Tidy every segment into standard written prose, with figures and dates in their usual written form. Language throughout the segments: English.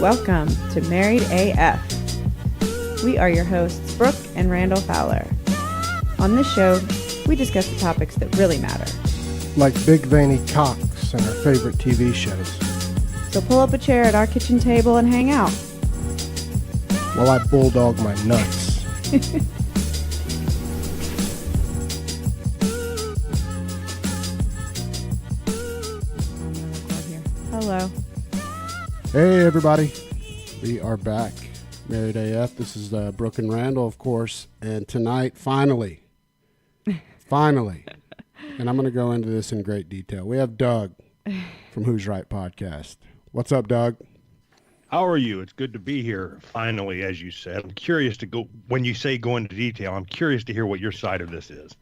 Welcome to Married AF. We are your hosts, Brooke and Randall Fowler. On this show, we discuss the topics that really matter. Like big veiny cocks and our favorite TV shows. So pull up a chair at our kitchen table and hang out. While I bulldog my nuts. Hello. Hey everybody, we are back. Married AF. This is Brooke and Randall, of course, and tonight, finally, and I'm going to go into this in great detail. We have Doug from Who's Right Podcast. What's up, Doug? How are you? It's good to be here, finally, as you said. I'm curious to go, when you say go into detail, I'm curious to hear what your side of this is.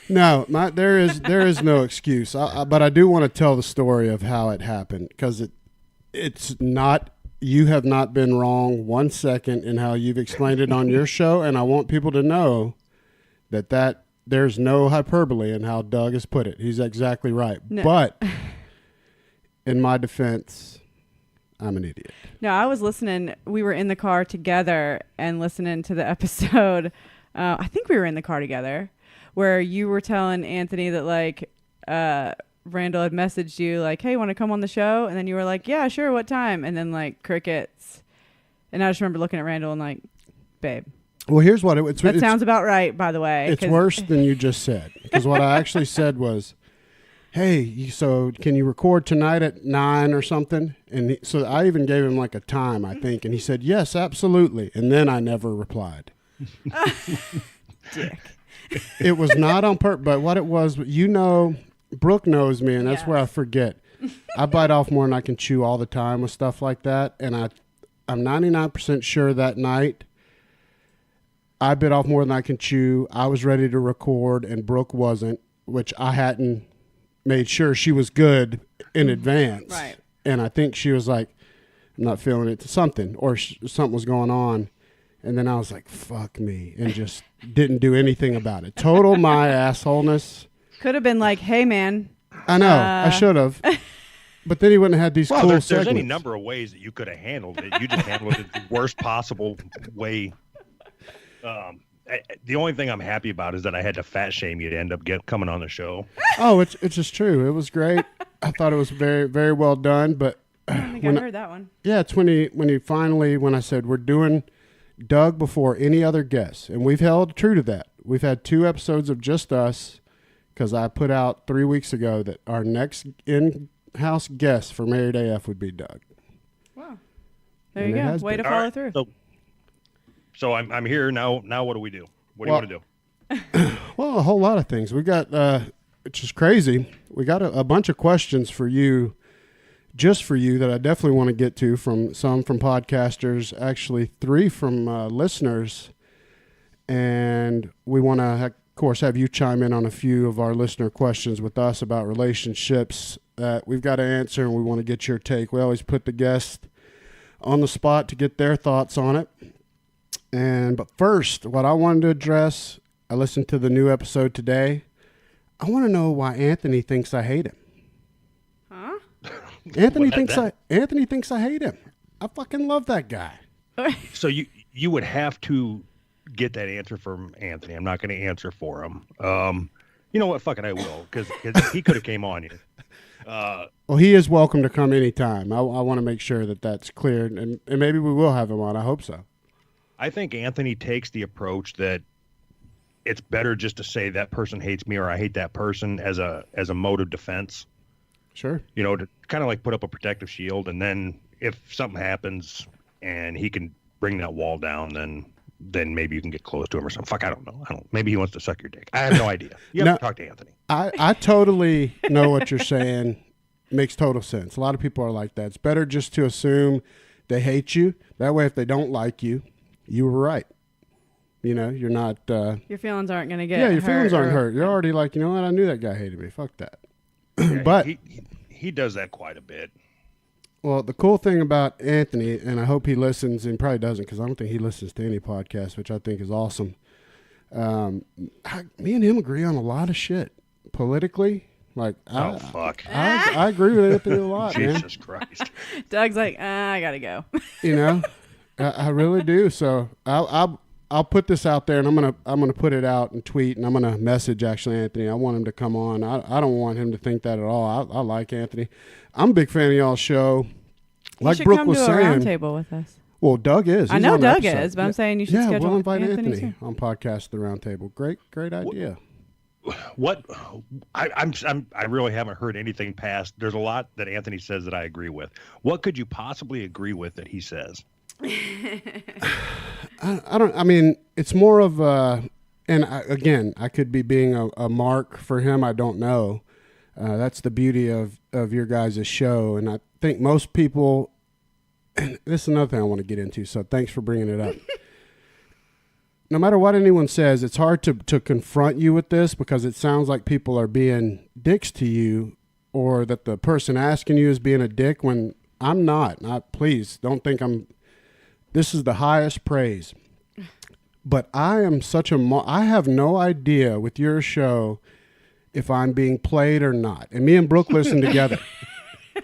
No, there is no excuse, but I do want to tell the story of how it happened, because it's not, you have not been wrong 1 second in how you've explained it on your show, and I want people to know that there's no hyperbole in how Doug has put it. He's exactly right. No. But in my defense, I'm an idiot. No, I was listening. We were in the car together and listening to the episode. I think we were in the car together where you were telling Anthony that Randall had messaged you like, hey, want to come on the show? And then you were like, yeah, sure. What time? And then like crickets. And I just remember looking at Randall and like, babe. Well, here's what that sounds about right, by the way. It's worse than you just said. Because what I actually said was, hey, so can you record tonight at 9 or something? And so I even gave him like a time, I think. And he said, yes, absolutely. And then I never replied. Dick. It was not on purpose, but what it was, Brooke knows me, and that's where I forget. I bite off more than I can chew all the time with stuff like that. And I'm 99% sure that night I bit off more than I can chew. I was ready to record, and Brooke wasn't, which I hadn't made sure she was good in advance. Right. And I think she was like, I'm not feeling it to something, or something was going on. And then I was like, fuck me, and just didn't do anything about it. Total my assholeness. Could have been like, hey, man. I know. I should have. But then he wouldn't have had these cool segments. There's any number of ways that you could have handled it. You just handled it the worst possible way. The only thing I'm happy about is that I had to fat shame you to end up coming on the show. Oh, it's just true. It was great. I thought it was very, very well done. But I don't think I heard that one. Yeah, it's when I said we're doing Doug before any other guest, and we've held true to that. We've had 2 episodes of just us, because I put out 3 weeks ago that our next in-house guest for Married AF would be Doug. Wow. There you go. Way to follow through. So I'm here now. Now what do we do? What do you want to do? Well, a whole lot of things. We got, which is crazy, we got a bunch of questions for you, just for you, that I definitely want to get to, from podcasters, actually 3 from listeners. And we want to, of course, have you chime in on a few of our listener questions with us about relationships that we've got to answer, and we want to get your take. We always put the guest on the spot to get their thoughts on it. But first, what I wanted to address, I listened to the new episode today. I want to know why Anthony thinks I hate him. Huh? Anthony thinks I hate him. I fucking love that guy. So you would have to get that answer from Anthony. I'm not going to answer for him. You know what? Fuck it, I will, because he could have came on here. Well, he is welcome to come anytime. I want to make sure that that's clear, and maybe we will have him on. I hope so. I think Anthony takes the approach that it's better just to say that person hates me or I hate that person as a mode of defense. Sure. You know, to kind of like put up a protective shield, and then if something happens and he can bring that wall down, then maybe you can get close to him or something. Fuck, I don't know. Maybe he wants to suck your dick. I have no idea. You have to talk to Anthony. I totally know what you're saying. Makes total sense. A lot of people are like that. It's better just to assume they hate you. That way, if they don't like you, you were right. You know, you're not... your feelings aren't going to get hurt. Yeah, your feelings aren't hurt. You're already like, you know what? I knew that guy hated me. Fuck that. Yeah, but he does that quite a bit. Well, the cool thing about Anthony, and I hope he listens, and probably doesn't, because I don't think he listens to any podcast, which I think is awesome. Me and him agree on a lot of shit. Politically, Like, Oh, fuck. I agree with Anthony a lot, man. Jesus Christ. Doug's like, I gotta go. You know, I really do. So I'll put this out there, and I'm gonna put it out and tweet, and I'm gonna message actually Anthony. I want him to come on. I don't want him to think that at all. I like Anthony. I'm a big fan of y'all's show. You should Brooke come was to a saying, roundtable with us. well, Doug is. I He's know on the Doug episode. is, but I'm saying you should Yeah, schedule we'll invite Anthony Anthony too. on podcast the roundtable. Great idea. What I really haven't heard anything past. There's a lot that Anthony says that I agree with. What could you possibly agree with that he says? I mean, it's more of again, I could be being a mark for him. I don't know. That's the beauty of your guys' show. And I think most people, and this is another thing I want to get into. So thanks for bringing it up. No matter what anyone says, it's hard to confront you with this because it sounds like people are being dicks to you, or that the person asking you is being a dick when I'm not. Please don't think I'm. This is the highest praise. But I am I have no idea with your show if I'm being played or not. And me and Brooke listen together.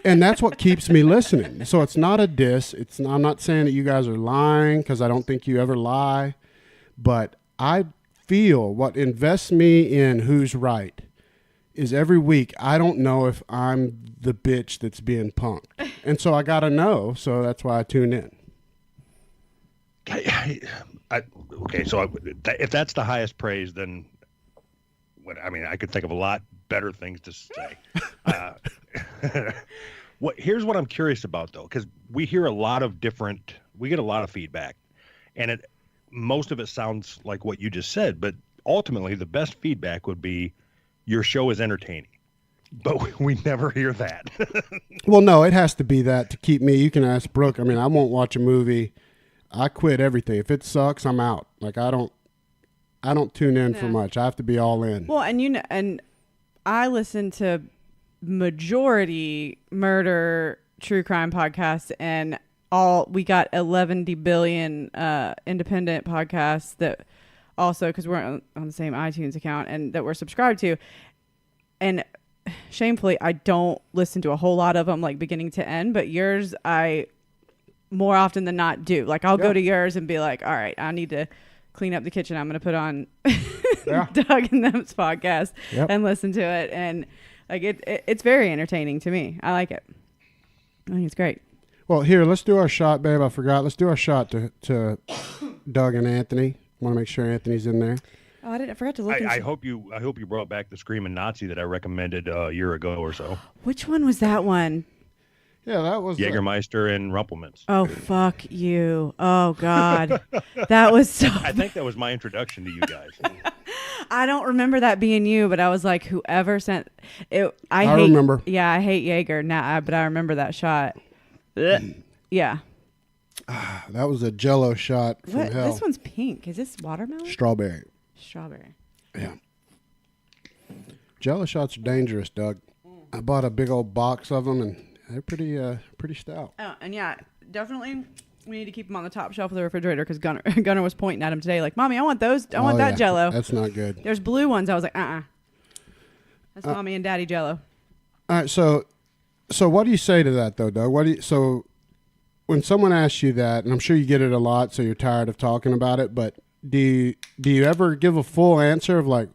And that's what keeps me listening. So it's not a diss. I'm not saying that you guys are lying, because I don't think you ever lie. But I feel what invests me in who's right is every week I don't know if I'm the bitch that's being punked. And so I got to know. So that's why I tune in. Okay, so if that's the highest praise, then I could think of a lot better things to say. Here's what I'm curious about, though, because we get a lot of feedback, and most of it sounds like what you just said, but ultimately the best feedback would be your show is entertaining. But we never hear that. Well, no, it has to be that to keep me. You can ask Brooke. I mean, I won't watch a movie. I quit everything. If it sucks, I'm out. Like, I don't tune in for much. I have to be all in. Well, and I listen to majority murder true crime podcasts, and we got 11 billion independent podcasts that also, because we're on the same iTunes account and that we're subscribed to. And shamefully, I don't listen to a whole lot of them, like beginning to end, but yours, I more often than not do. Like, I'll go to yours and be like, all right, I need to clean up the kitchen. I'm going to put on Doug and them's podcast and listen to it. And like, it's very entertaining to me. I like it. I think it's great. Well, here, let's do our shot, babe. I forgot. Let's do our shot to Doug and Anthony. Want to make sure Anthony's in there. Oh, I forgot to look. I hope you brought back the Screaming Nazi that I recommended a year ago or so. Which one was that one? Yeah, that was Jägermeister and Rumpelmans. Oh, fuck you. Oh, God. That was so... I think that was my introduction to you guys. I don't remember that being you, but I was like, whoever sent it... I remember. Yeah, I hate Jaeger now, but I remember that shot. Yeah. That was a Jell-O shot from hell. This one's pink. Is this watermelon? Strawberry. Yeah. Jell-O shots are dangerous, Doug. I bought a big old box of them, and they're pretty stout. Oh, and yeah, definitely we need to keep them on the top shelf of the refrigerator, because Gunnar was pointing at them today like, Mommy, I want those. I want that Jell-O. That's not good. There's blue ones. I was like, That's Mommy and Daddy Jell-O. All right, so what do you say to that, though, Doug? So when someone asks you that, and I'm sure you get it a lot, so you're tired of talking about it, but do you ever give a full answer of like,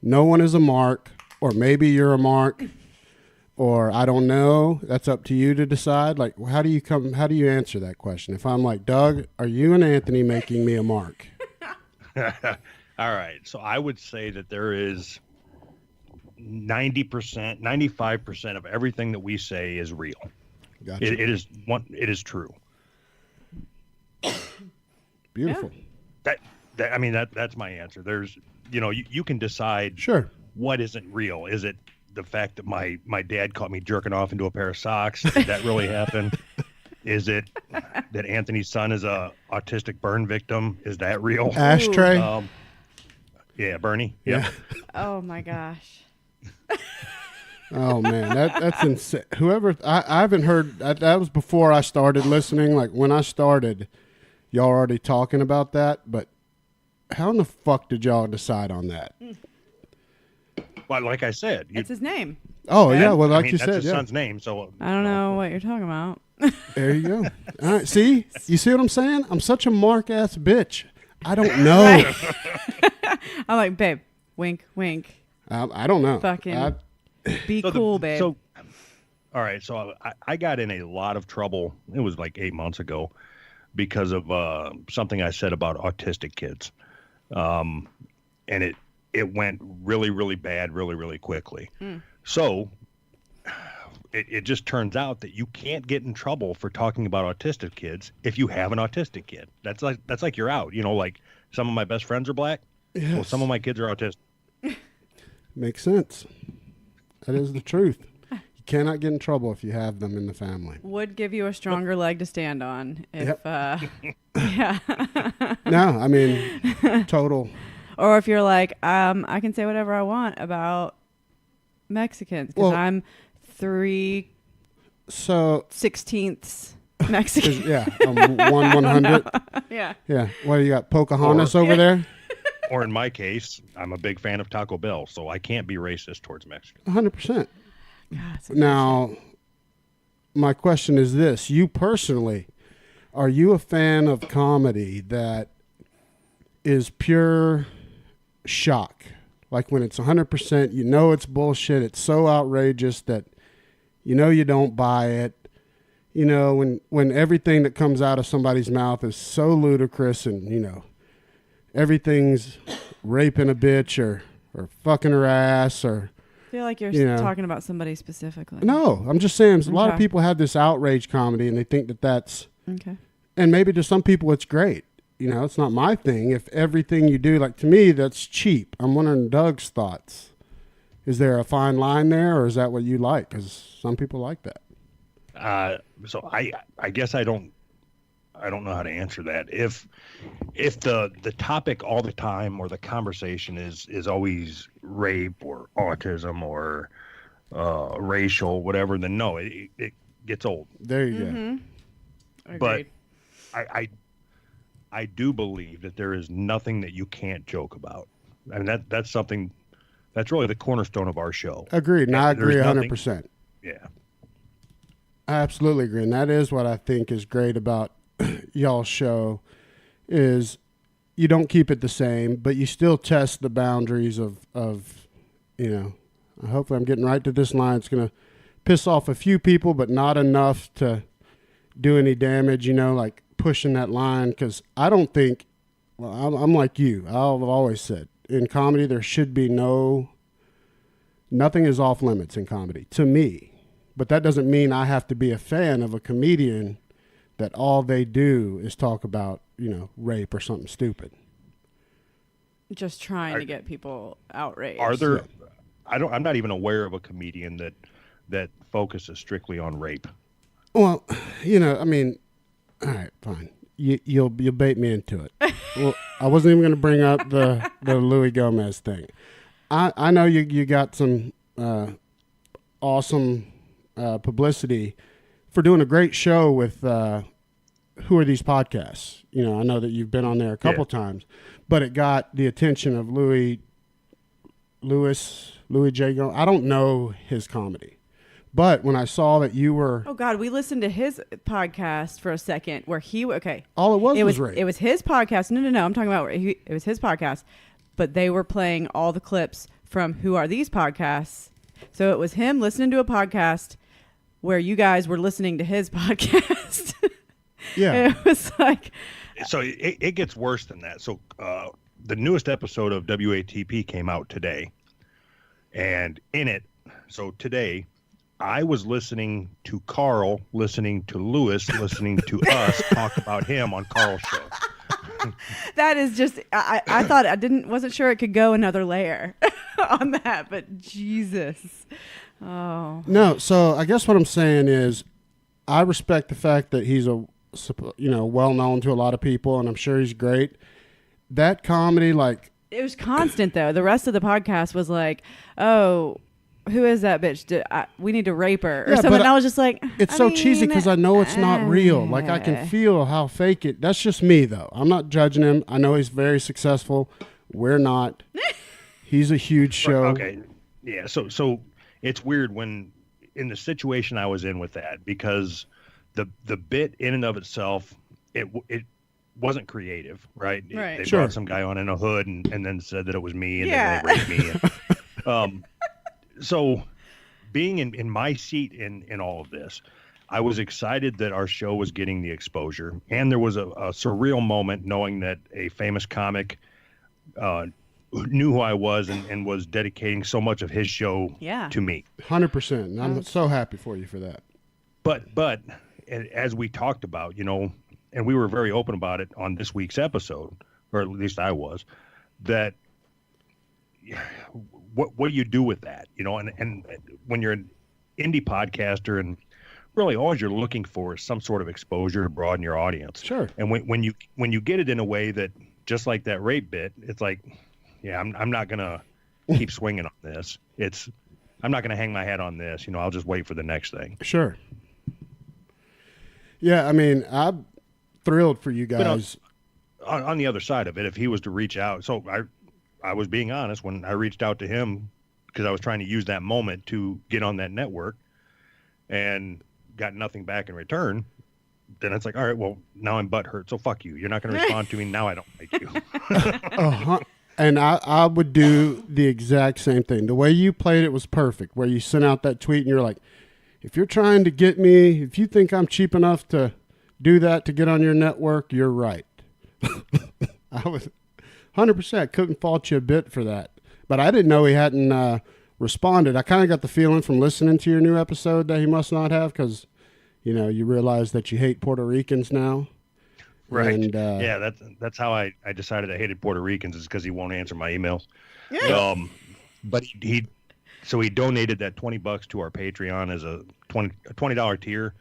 no one is a mark, or maybe you're a mark, or I don't know, that's up to you to decide? Like, how do you answer that question? If I'm like, Doug, are you and Anthony making me a mark? All right. So I would say that there is 90%, 95% of everything that we say is real. Gotcha. It is true. Beautiful. That's my answer. There's, you can decide what isn't real. Is it the fact that my dad caught me jerking off into a pair of socks? Did that really happen? Is it that Anthony's son is a autistic burn victim? Is that real? Ashtray? Yeah, Bernie. Yep. Yeah. Oh, my gosh. Oh, man, that's insane. I haven't heard, that was before I started listening. Like, when I started, y'all were already talking about that, but how in the fuck did y'all decide on that? Well, like I said, It's his name. Oh yeah, well, like you that's said, his yeah. son's name. So I don't know what you're talking about. There you go. All right, see, you see what I'm saying? I'm such a mark ass bitch. I don't know. I'm like, babe, wink, wink. I don't know. Fucking be cool, babe. So, all right. So I got in a lot of trouble. It was like 8 months ago because of something I said about autistic kids, and it went really, really bad, really, really quickly. So it just turns out that you can't get in trouble for talking about autistic kids if you have an autistic kid. That's like you're out. Like some of my best friends are black. Yes. Well, some of my kids are autistic. Makes sense. That is the truth. You cannot get in trouble if you have them in the family. Would give you a stronger leg to stand on if, yeah. No, I mean, total. Or if you're like, I can say whatever I want about Mexicans because I'm 3/16 Mexican. Yeah, 1/100. Yeah. Yeah. What do you got? Pocahontas over there? Or in my case, I'm a big fan of Taco Bell, so I can't be racist towards Mexicans. 100%. God, Now, my question is this. You personally, are you a fan of comedy that is pure shock? Like when it's 100%, you know it's bullshit. It's so outrageous that you know you don't buy it. You know, when everything that comes out of somebody's mouth is so ludicrous and, everything's raping a bitch or fucking her ass or... I feel like you're talking about somebody specifically. No, I'm just saying a lot of people have this outrage comedy and they think that that's... Okay. And maybe to some people it's great. It's not my thing. If everything you do, like to me, that's cheap. I'm wondering Doug's thoughts. Is there a fine line there or is that what you like? Because some people like that. So I guess I don't know how to answer that. If the topic all the time or the conversation is always rape or autism or racial, whatever, then no, it gets old. There you go. But I do believe that there is nothing that you can't joke about. I mean, that's something that's really the cornerstone of our show. Agreed. And I agree 100%. Yeah. I absolutely agree. And that is what I think is great about y'all's show is you don't keep it the same, but you still test the boundaries of hopefully I'm getting right to this line. It's going to piss off a few people, but not enough to do any damage, like pushing that line. Because I don't think, I'm like you. I've always said in comedy, there should be nothing is off limits in comedy to me. But that doesn't mean I have to be a fan of a comedian that all they do is talk about, rape or something stupid. Just trying to get people outraged. Are there? Yeah. I'm not even aware of a comedian that focuses strictly on rape. Well, I mean, all right, fine. You'll bait me into it. Well, I wasn't even going to bring up the Louis Gomez thing. I know you got some awesome publicity for doing a great show with Who Are These Podcasts? I know that you've been on there a couple times, but it got the attention of Louis J. Gomez. I don't know his comedy, but when I saw that you were... Oh, God, we listened to his podcast for a second where he... Okay. All it was rape. It was his podcast. No. I'm talking about... It was his podcast, but they were playing all the clips from Who Are These Podcasts? So it was him listening to a podcast where you guys were listening to his podcast. Yeah. It was like... So it gets worse than that. So the newest episode of WATP came out today. And in it, so today, I was listening to Carl, listening to Lewis, listening to us talk about him on Carl's show. That is just... I thought wasn't sure it could go another layer on that, but Jesus. Oh. No, so I guess what I'm saying is I respect the fact that he's well known to a lot of people, and I'm sure he's great. That comedy, like... It was constant, though. The rest of the podcast was like, oh, who is that bitch? We need to rape her or something. And I was just like... It's cheesy because I know it's not real. Like, I can feel how fake it... That's just me, though. I'm not judging him. I know he's very successful. We're not. He's a huge show. Okay. Yeah, so it's weird when in the situation I was in with that, because the bit in and of itself, it wasn't creative, right? Right. They Sure. brought some guy on in a hood and then said that it was me and Yeah. then they raped me. And, so being in my seat in all of this, I was excited that our show was getting the exposure, and there was a surreal moment knowing that a famous comic knew who I was and was dedicating so much of his show Yeah. to me. 100%. And I'm so happy for you for that. But as we talked about, and we were very open about it on this week's episode, or at least I was, that what do you do with that? And when you're an indie podcaster, and really all you're looking for is some sort of exposure to broaden your audience. Sure. And when you get it in a way that, just like that rape bit, it's like, yeah, I'm not gonna keep swinging on this. I'm not gonna hang my hat on this. I'll just wait for the next thing. Sure. Yeah, I mean, I'm thrilled for you guys. On the other side of it, if he was to reach out, so I was being honest when I reached out to him, because I was trying to use that moment to get on that network, and got nothing back in return. Then it's like, all right, well, now I'm butthurt, so fuck you. You're not going to respond to me. Now I don't like you. And I would do the exact same thing. The way you played it was perfect, where you sent out that tweet and you're like, if you're trying to get me, if you think I'm cheap enough to do that to get on your network, you're right. I was 100% couldn't fault you a bit for that. But I didn't know he hadn't responded. I kind of got the feeling from listening to your new episode that he must not have, because, you realize that you hate Puerto Ricans now. Right. And, yeah, that's how I decided I hated Puerto Ricans, is because he won't answer my emails. Yeah. But he donated that $20 to our Patreon as a $20 tier,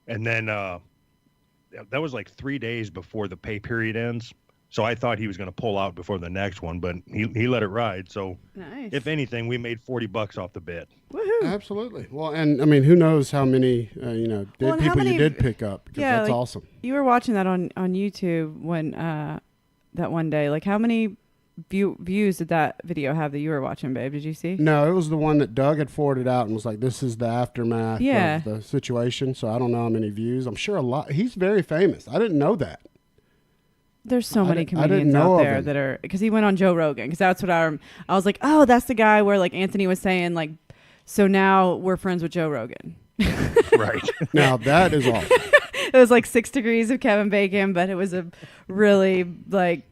and then that was like 3 days before the pay period ends. So I thought he was going to pull out before the next one, but he let it ride. So Nice. if anything, we made $40 off the bit. Woohoo. Absolutely. Well, and I mean, who knows how many and people how many- you did pick up? Because Yeah, that's like- awesome. You were watching that on YouTube when that one day. Like, how many views did that video have that you were watching, babe? Did you see? No, it was the one that Doug had forwarded out and was like, "This is the aftermath Yeah. of the situation." So I don't know how many views. I'm sure a lot. He's very famous. I didn't know that. There's so I many didn't- I didn't comedians know out of there him. that are, because he went on Joe Rogan, because that's what I was like, oh, that's the guy where like Anthony was saying like, so now we're friends with Joe Rogan. Right. Now that is awesome. It was like 6 degrees of Kevin Bacon, but it was a really like,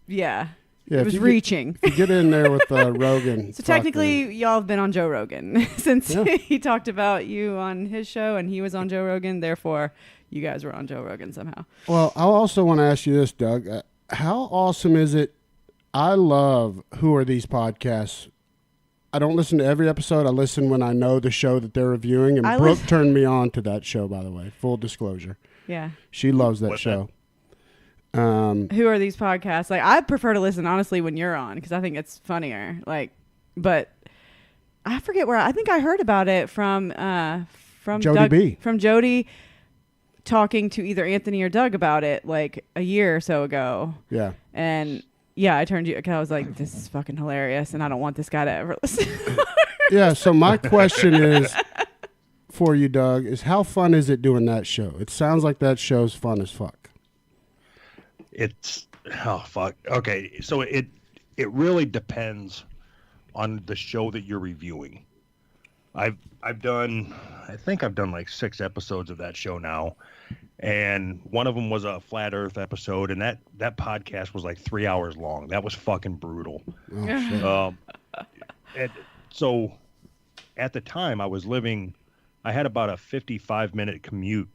yeah, Yeah, it if was you reaching. Get, get in there with Rogan. So fuck, technically, man. y'all have been on Joe Rogan since Yeah. he talked about you on his show, and he was on Joe Rogan. Therefore, you guys were on Joe Rogan somehow. Well, I also want to ask you this, Doug. How awesome is it? I love Who Are These Podcasts. I don't listen to every episode. I listen when I know the show that they're reviewing. And Brooke turned me on to that show, by the way. Full disclosure. Yeah. She loves that What's show. Who are these podcasts? Like, I prefer to listen honestly when you're on, because I think it's funnier. Like, but I forget where. I think I heard about it from Jody Doug, B. from Jody talking to either Anthony or Doug about it like a year or so ago. Yeah. And yeah, I turned you because I was like, this is fucking hilarious, and I don't want this guy to ever listen. Yeah. So my question is for you, Doug, is how fun is it doing that show? It sounds like that show's fun as fuck. It's fuck. Okay, so it really depends on the show that you're reviewing. I think I've done like 6 episodes of that show now, and one of them was a flat Earth episode, and that podcast was like 3 hours long. That was fucking brutal. Oh, shit. And so at the time I had about a 55-minute commute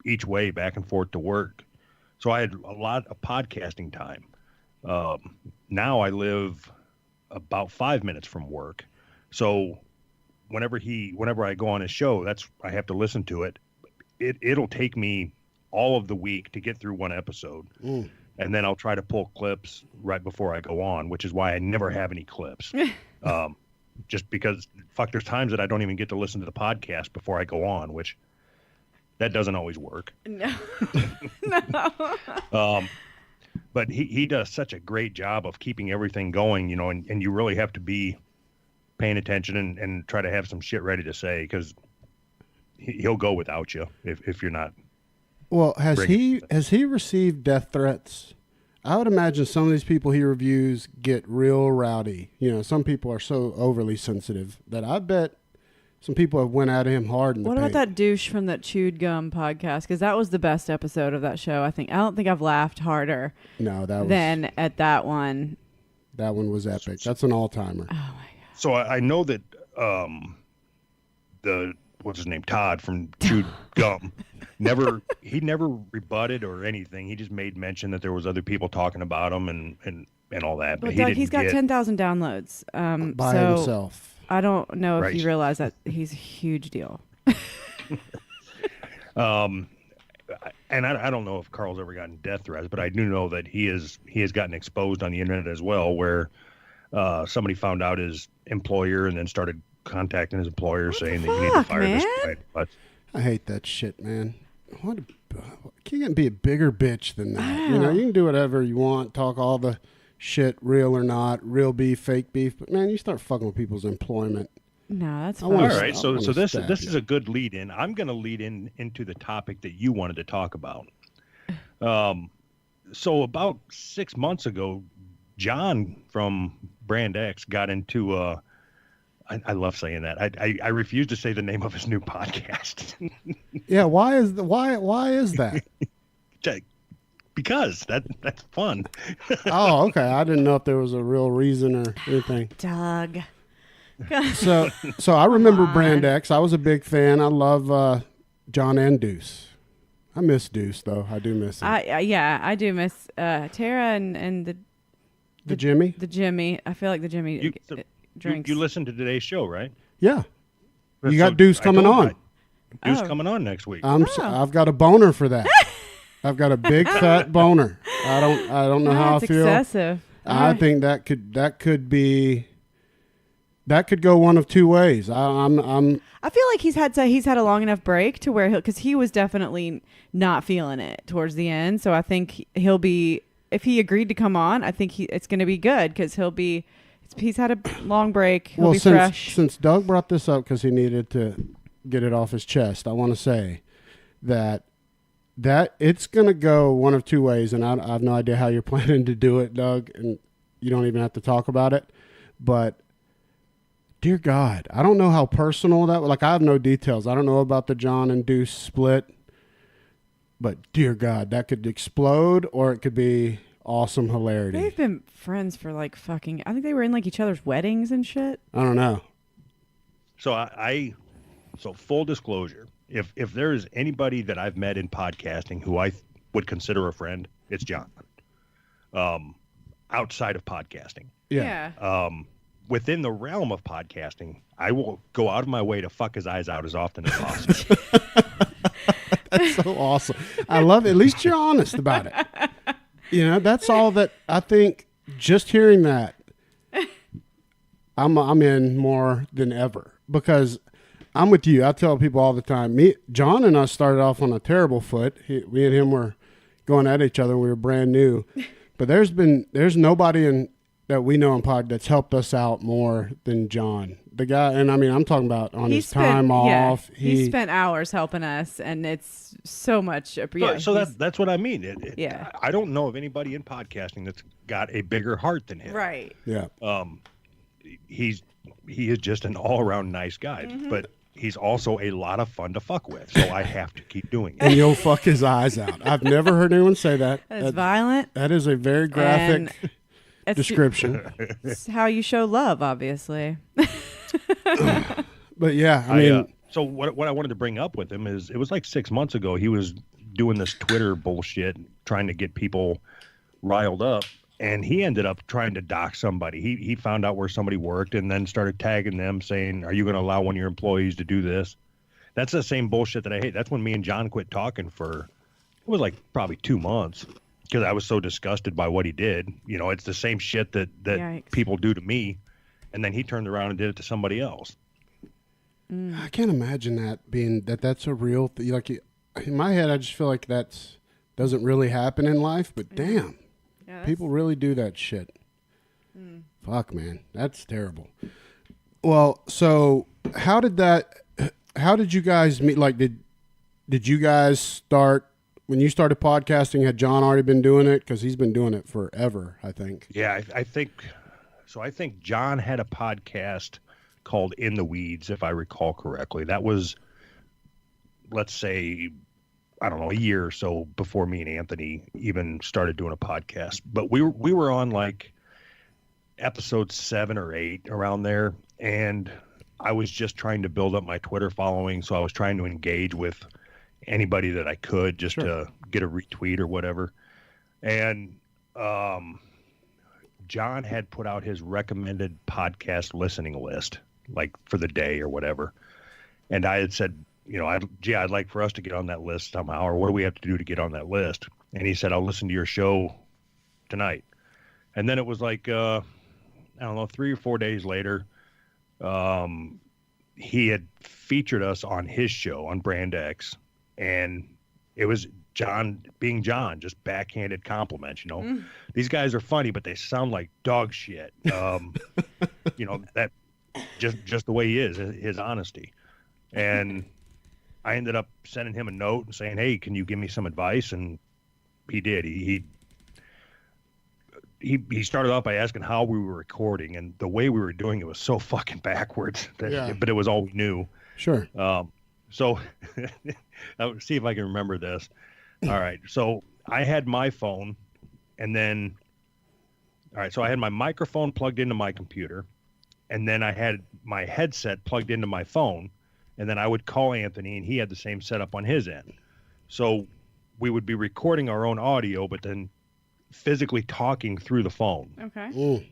each way back and forth to work. So I had a lot of podcasting time. Now I live about 5 minutes from work. So whenever I go on his show, I have to listen to it. It'll take me all of the week to get through one episode. Mm. And then I'll try to pull clips right before I go on, which is why I never have any clips. Just because, there's times that I don't even get to listen to the podcast before I go on, which that doesn't always work. No. No. But he does such a great job of keeping everything going, and you really have to be paying attention and try to have some shit ready to say, because he'll go without you if you're not. Well, has he received death threats? I would imagine some of these people he reviews get real rowdy. You know, some people are so overly sensitive that I bet some people have went at him hard in the What paint. about that douche from that Chewed Gum podcast? Because that was the best episode of that show. I don't think I've laughed harder than at that one. That one was epic. That's an all-timer. Oh, my God. So I know that what's his name, Todd from Chewed Gum, never rebutted or anything. He just made mention that there was other people talking about him and all that. But Doug, he's got 10,000 downloads by himself. I don't know if you realize that he's a huge deal. And I don't know if Carl's ever gotten death threats, but I do know that he has gotten exposed on the internet as well, where somebody found out his employer and then started contacting his employer saying that you need to fire this guy. But I hate that shit, man. You can't be a bigger bitch than that. You know, you can do whatever you want, talk all the shit, real or not, real beef, fake beef, but man, you start fucking with people's employment. No, that's fine. All right, so this is a good lead in. I'm going to lead into the topic that you wanted to talk about. So about 6 months ago, John from Brand X got into I love saying that. I refuse to say the name of his new podcast. Yeah, why is that? Because that's fun. Oh, okay. I didn't know if there was a real reason or anything. Doug. So I remember Brand X. I was a big fan. I love John and Deuce. I miss Deuce though. I do miss him. I do miss Tara and the Jimmy. The Jimmy. I feel like the Jimmy drinks. You listened to today's show, right? Yeah. You got Deuce coming on. Deuce coming on next week. I've got a boner for that. I've got a big fat boner. I don't know how I feel. Excessive. I think that could go one of two ways. I feel like he's had a long enough break to where because he was definitely not feeling it towards the end. So I think he'll be, if he agreed to come on, I think it's going to be good because he's had a long break. He'll be fresh. Since Doug brought this up because he needed to get it off his chest, I want to say that it's going to go one of two ways, and I have no idea how you're planning to do it, Doug, and you don't even have to talk about it, but dear God, I don't know how personal that was. Like, I have no details. I don't know about the John and Deuce split, but dear God, that could explode or it could be awesome hilarity. They've been friends for I think they were in each other's weddings and shit. I don't know. So so full disclosure, if there is anybody that I've met in podcasting who I would consider a friend, it's John. Outside of podcasting. Yeah. Within the realm of podcasting, I will go out of my way to fuck his eyes out as often as possible. That's so awesome. I love it. At least you're honest about it. You know, that's all that I think. Just hearing that, I'm in more than ever because I'm with you. I tell people all the time. John and us started off on a terrible foot. We and him were going at each other. We were brand new, but there's nobody that we know in pod that's helped us out more than John. The guy, and I mean, I'm talking about on his time off. He spent hours helping us, and it's so much. So that's what I mean. Yeah. I don't know of anybody in podcasting that's got a bigger heart than him. Right. Yeah. He is just an all around nice guy, but he's also a lot of fun to fuck with. So I have to keep doing it. And you'll fuck his eyes out. I've never heard anyone say that. That's violent. That is a very graphic description. It's how you show love, obviously. But yeah, I mean, so what I wanted to bring up with him is it was 6 months ago. He was doing this Twitter bullshit, trying to get people riled up, and he ended up trying to dox somebody. He found out where somebody worked and then started tagging them, saying, "Are you going to allow one of your employees to do this?" That's the same bullshit that I hate. That's when me and John quit talking for it was probably 2 months. Because I was so disgusted by what he did. You know, it's the same shit that people do to me. And then he turned around and did it to somebody else. I can't imagine that being that's a real thing. In my head, I just feel like that doesn't really happen in life. But damn, people really do that shit. Fuck, man. That's terrible. Well, so how did you guys meet? Like, did you guys start when you started podcasting? Had John already been doing it? Because he's been doing it forever, I think. Yeah, I think so. I think John had a podcast called In the Weeds, if I recall correctly. That was, let's say, I don't know, a year or so before me and Anthony even started doing a podcast. But we were on like episode 7 or 8 around there, and I was just trying to build up my Twitter following, so I was trying to engage with anybody that I could just to get a retweet or whatever. And John had put out his recommended podcast listening list, like for the day or whatever. And I had said, I'd like for us to get on that list somehow, or what do we have to do to get on that list? And he said, I'll listen to your show tonight. And then it was like, I don't know, 3 or 4 days later, he had featured us on his show on Brand X, and it was John being John, just backhanded compliments. These guys are funny, but they sound like dog shit. That just the way he is, his honesty. And I ended up sending him a note and saying, hey, can you give me some advice? And he did. He started off by asking how we were recording, and the way we were doing it was so fucking backwards. But it was all we knew. Sure. So I'll see if I can remember this. All right. So I had my phone, and then, so I had my microphone plugged into my computer, and then I had my headset plugged into my phone, and then I would call Anthony, and he had the same setup on his end. So we would be recording our own audio, but then physically talking through the phone. Okay. Ooh.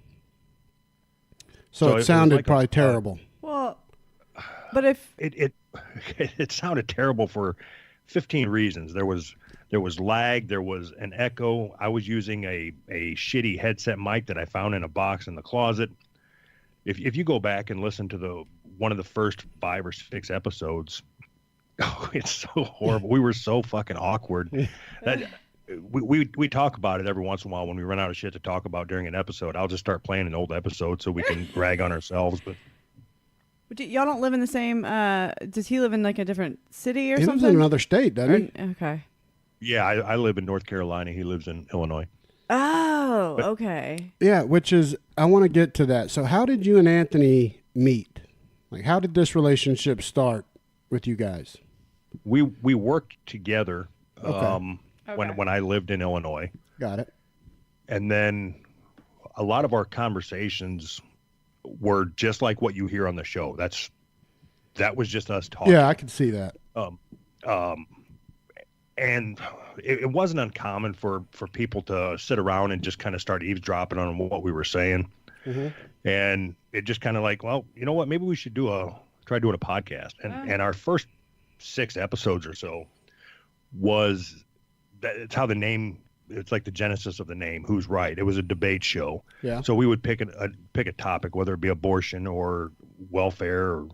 So it sounded like probably terrible. Well, but if it sounded terrible for 15 reasons. There was lag, there was an echo. I was using a shitty headset mic that I found in a box in the closet. If you go back and listen to one of the first 5 or 6 episodes, it's so horrible. We were so fucking awkward that we talk about it every once in a while when we run out of shit to talk about during an episode. I'll just start playing an old episode so we can brag on ourselves. But y'all don't live in the same. Does he live in like a different city or something? He lives in another state, doesn't he? Okay. Yeah, I live in North Carolina. He lives in Illinois. Oh, okay. Yeah, which is, I want to get to that. So how did you and Anthony meet? Like, how did this relationship start with you guys? We worked together Okay. when I lived in Illinois. Got it. And then a lot of our conversations were just like what you hear on the show. That was just us talking. Yeah, I could see that. And it wasn't uncommon for people to sit around and just kind of start eavesdropping on what we were saying. Mm-hmm. And it just kind of like, well, you know what? Maybe we should try doing a podcast. And our first 6 episodes or so it's how the name, it's like the genesis of the name, Who's Right. It was a debate show. Yeah. So we would pick a topic, whether it be abortion or welfare or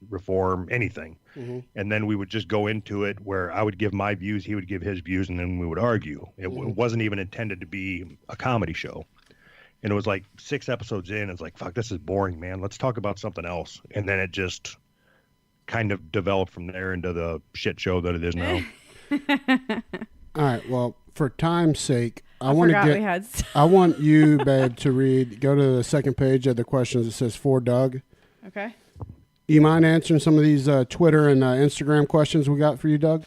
reform, anything. Mm-hmm. And then we would just go into it where I would give my views, he would give his views, and then we would argue. It wasn't even intended to be a comedy show. And it was like 6 episodes in, it's like, fuck, this is boring, man. Let's talk about something else. And then it just kind of developed from there into the shit show that it is now. All right. Well, for time's sake, I want you, babe, to go to the second page of the questions. It says for Doug. Okay. You mind answering some of these Twitter and Instagram questions we got for you, Doug?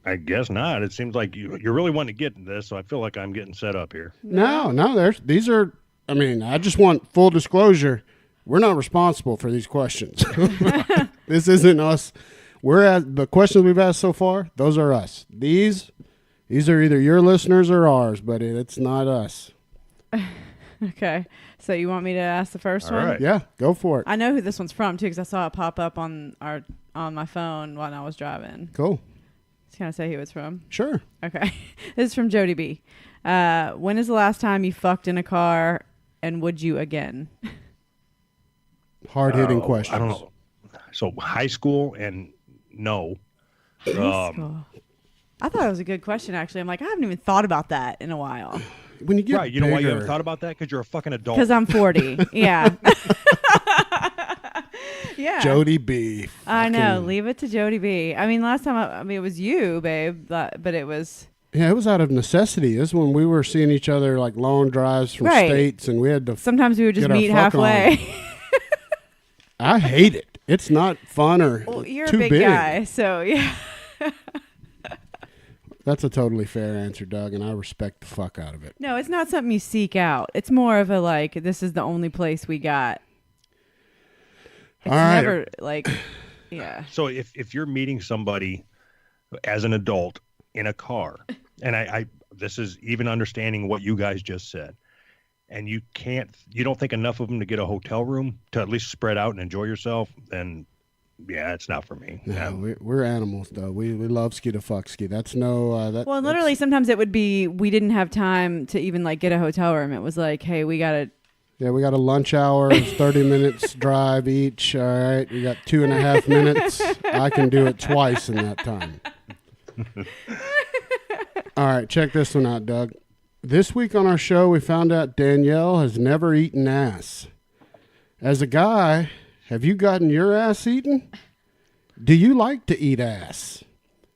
I guess not. It seems like you're really wanting to get into this, so I feel like I'm getting set up here. No. These are, I just want full disclosure. We're not responsible for these questions. This isn't us. The questions we've asked so far, those are us. These are either your listeners or ours, but it's not us. Okay. So you want me to ask the first one? Right. Yeah, go for it. I know who this one's from too, because I saw it pop up on my phone while I was driving. Cool. Can I say who it's from? Sure. Okay. This is from Jody B. When is the last time you fucked in a car, and would you again? Hard-hitting questions. I don't know. So high school and no. High school. I thought it was a good question, actually. I'm like, I haven't even thought about that in a while. When you get right, you know why you haven't thought about that? Because you're a fucking adult. Because I'm 40. Yeah. Yeah. Jody B. I know. Fucking- Leave it to Jody B. I mean, last time, I mean, it was you, babe, but it was. Yeah, it was out of necessity. This is when we were seeing each other like long drives from Right. states, and we had to. Sometimes we would just Get our meet fuck halfway. I hate it. It's not fun or Well, you're too a big big. guy, so yeah. That's a totally fair answer, Doug, and I respect the fuck out of it. No, it's not something you seek out. It's more of a like, this is the only place we got. It's All right. never like, yeah. So if you're meeting somebody as an adult in a car, and I this is even understanding what you guys just said, and you don't think enough of them to get a hotel room to at least spread out and enjoy yourself, then yeah, it's not for me. No, we're animals, though. We love ski to fuck ski. That's no. Well, literally, sometimes it would be we didn't have time to even like get a hotel room. It was like, hey, we gotta. Yeah, we got a lunch hour, 30 minutes drive each. All right, we got 2.5 minutes. I can do it twice in that time. All right, check this one out, Doug. This week on our show, we found out Danielle has never eaten ass. As a guy, have you gotten your ass eaten? Do you like to eat ass?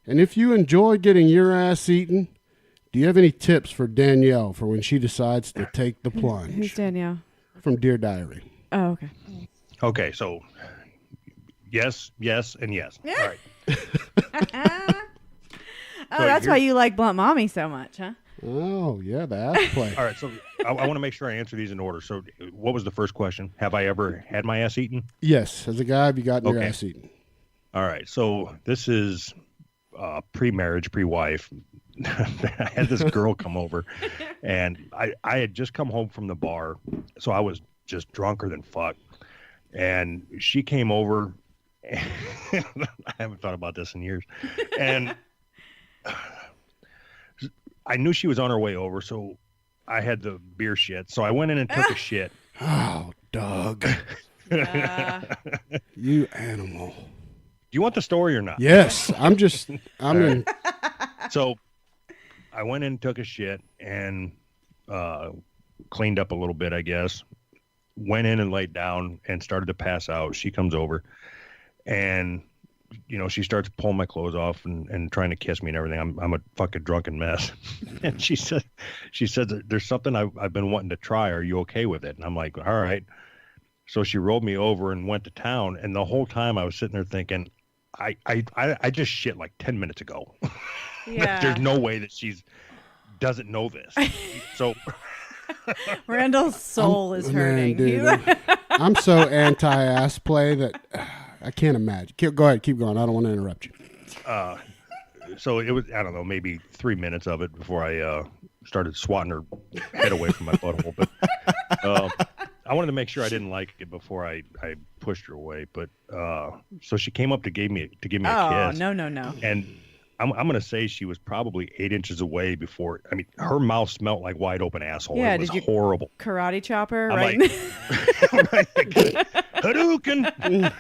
And if you enjoy getting your ass eaten, do you have any tips for Danielle for when she decides to take the plunge? Who's Danielle? From Dear Diary. Oh, okay. Okay, so yes, and yes. All right. Oh, that's why you like Blunt Mommy so much, huh? Oh, yeah, the ass play. All right, so I want to make sure I answer these in order. So what was the first question? Have I ever had my ass eaten? Yes, as a guy, have you gotten your Okay. ass eaten? All right, so this is pre-marriage, pre-wife. I had this girl come over, and I had just come home from the bar, so I was just drunker than fuck. And she came over, and I haven't thought about this in years, and I knew she was on her way over, so I had the beer shit. So I went in and took a shit. Oh, Doug. You animal. Do you want the story or not? Yes, I'm in. So I went in and took a shit and cleaned up a little bit, I guess. Went in and laid down and started to pass out. She comes over and, she starts pulling my clothes off and trying to kiss me and everything. I'm a fucking drunken mess. And she said, there's something I've been wanting to try. Are you okay with it? And I'm like, all right. So she rolled me over and went to town. And the whole time I was sitting there thinking, I just shit like 10 minutes ago. Yeah. There's no way that doesn't know this. So Randall's soul is hurting. Man, dude, I'm so anti-ass play that I can't imagine. Go ahead, keep going. I don't want to interrupt you. so it was, I don't know, maybe 3 minutes of it before I started swatting her head away from my butthole. But I wanted to make sure I didn't like it before I pushed her away. But so she came up to give me a kiss. Oh, no. And I'm going to say she was probably 8 inches away before. I mean, her mouth smelled like wide open asshole. Yeah, it was did you horrible. Karate chopper, I'm right? like, Hadouken.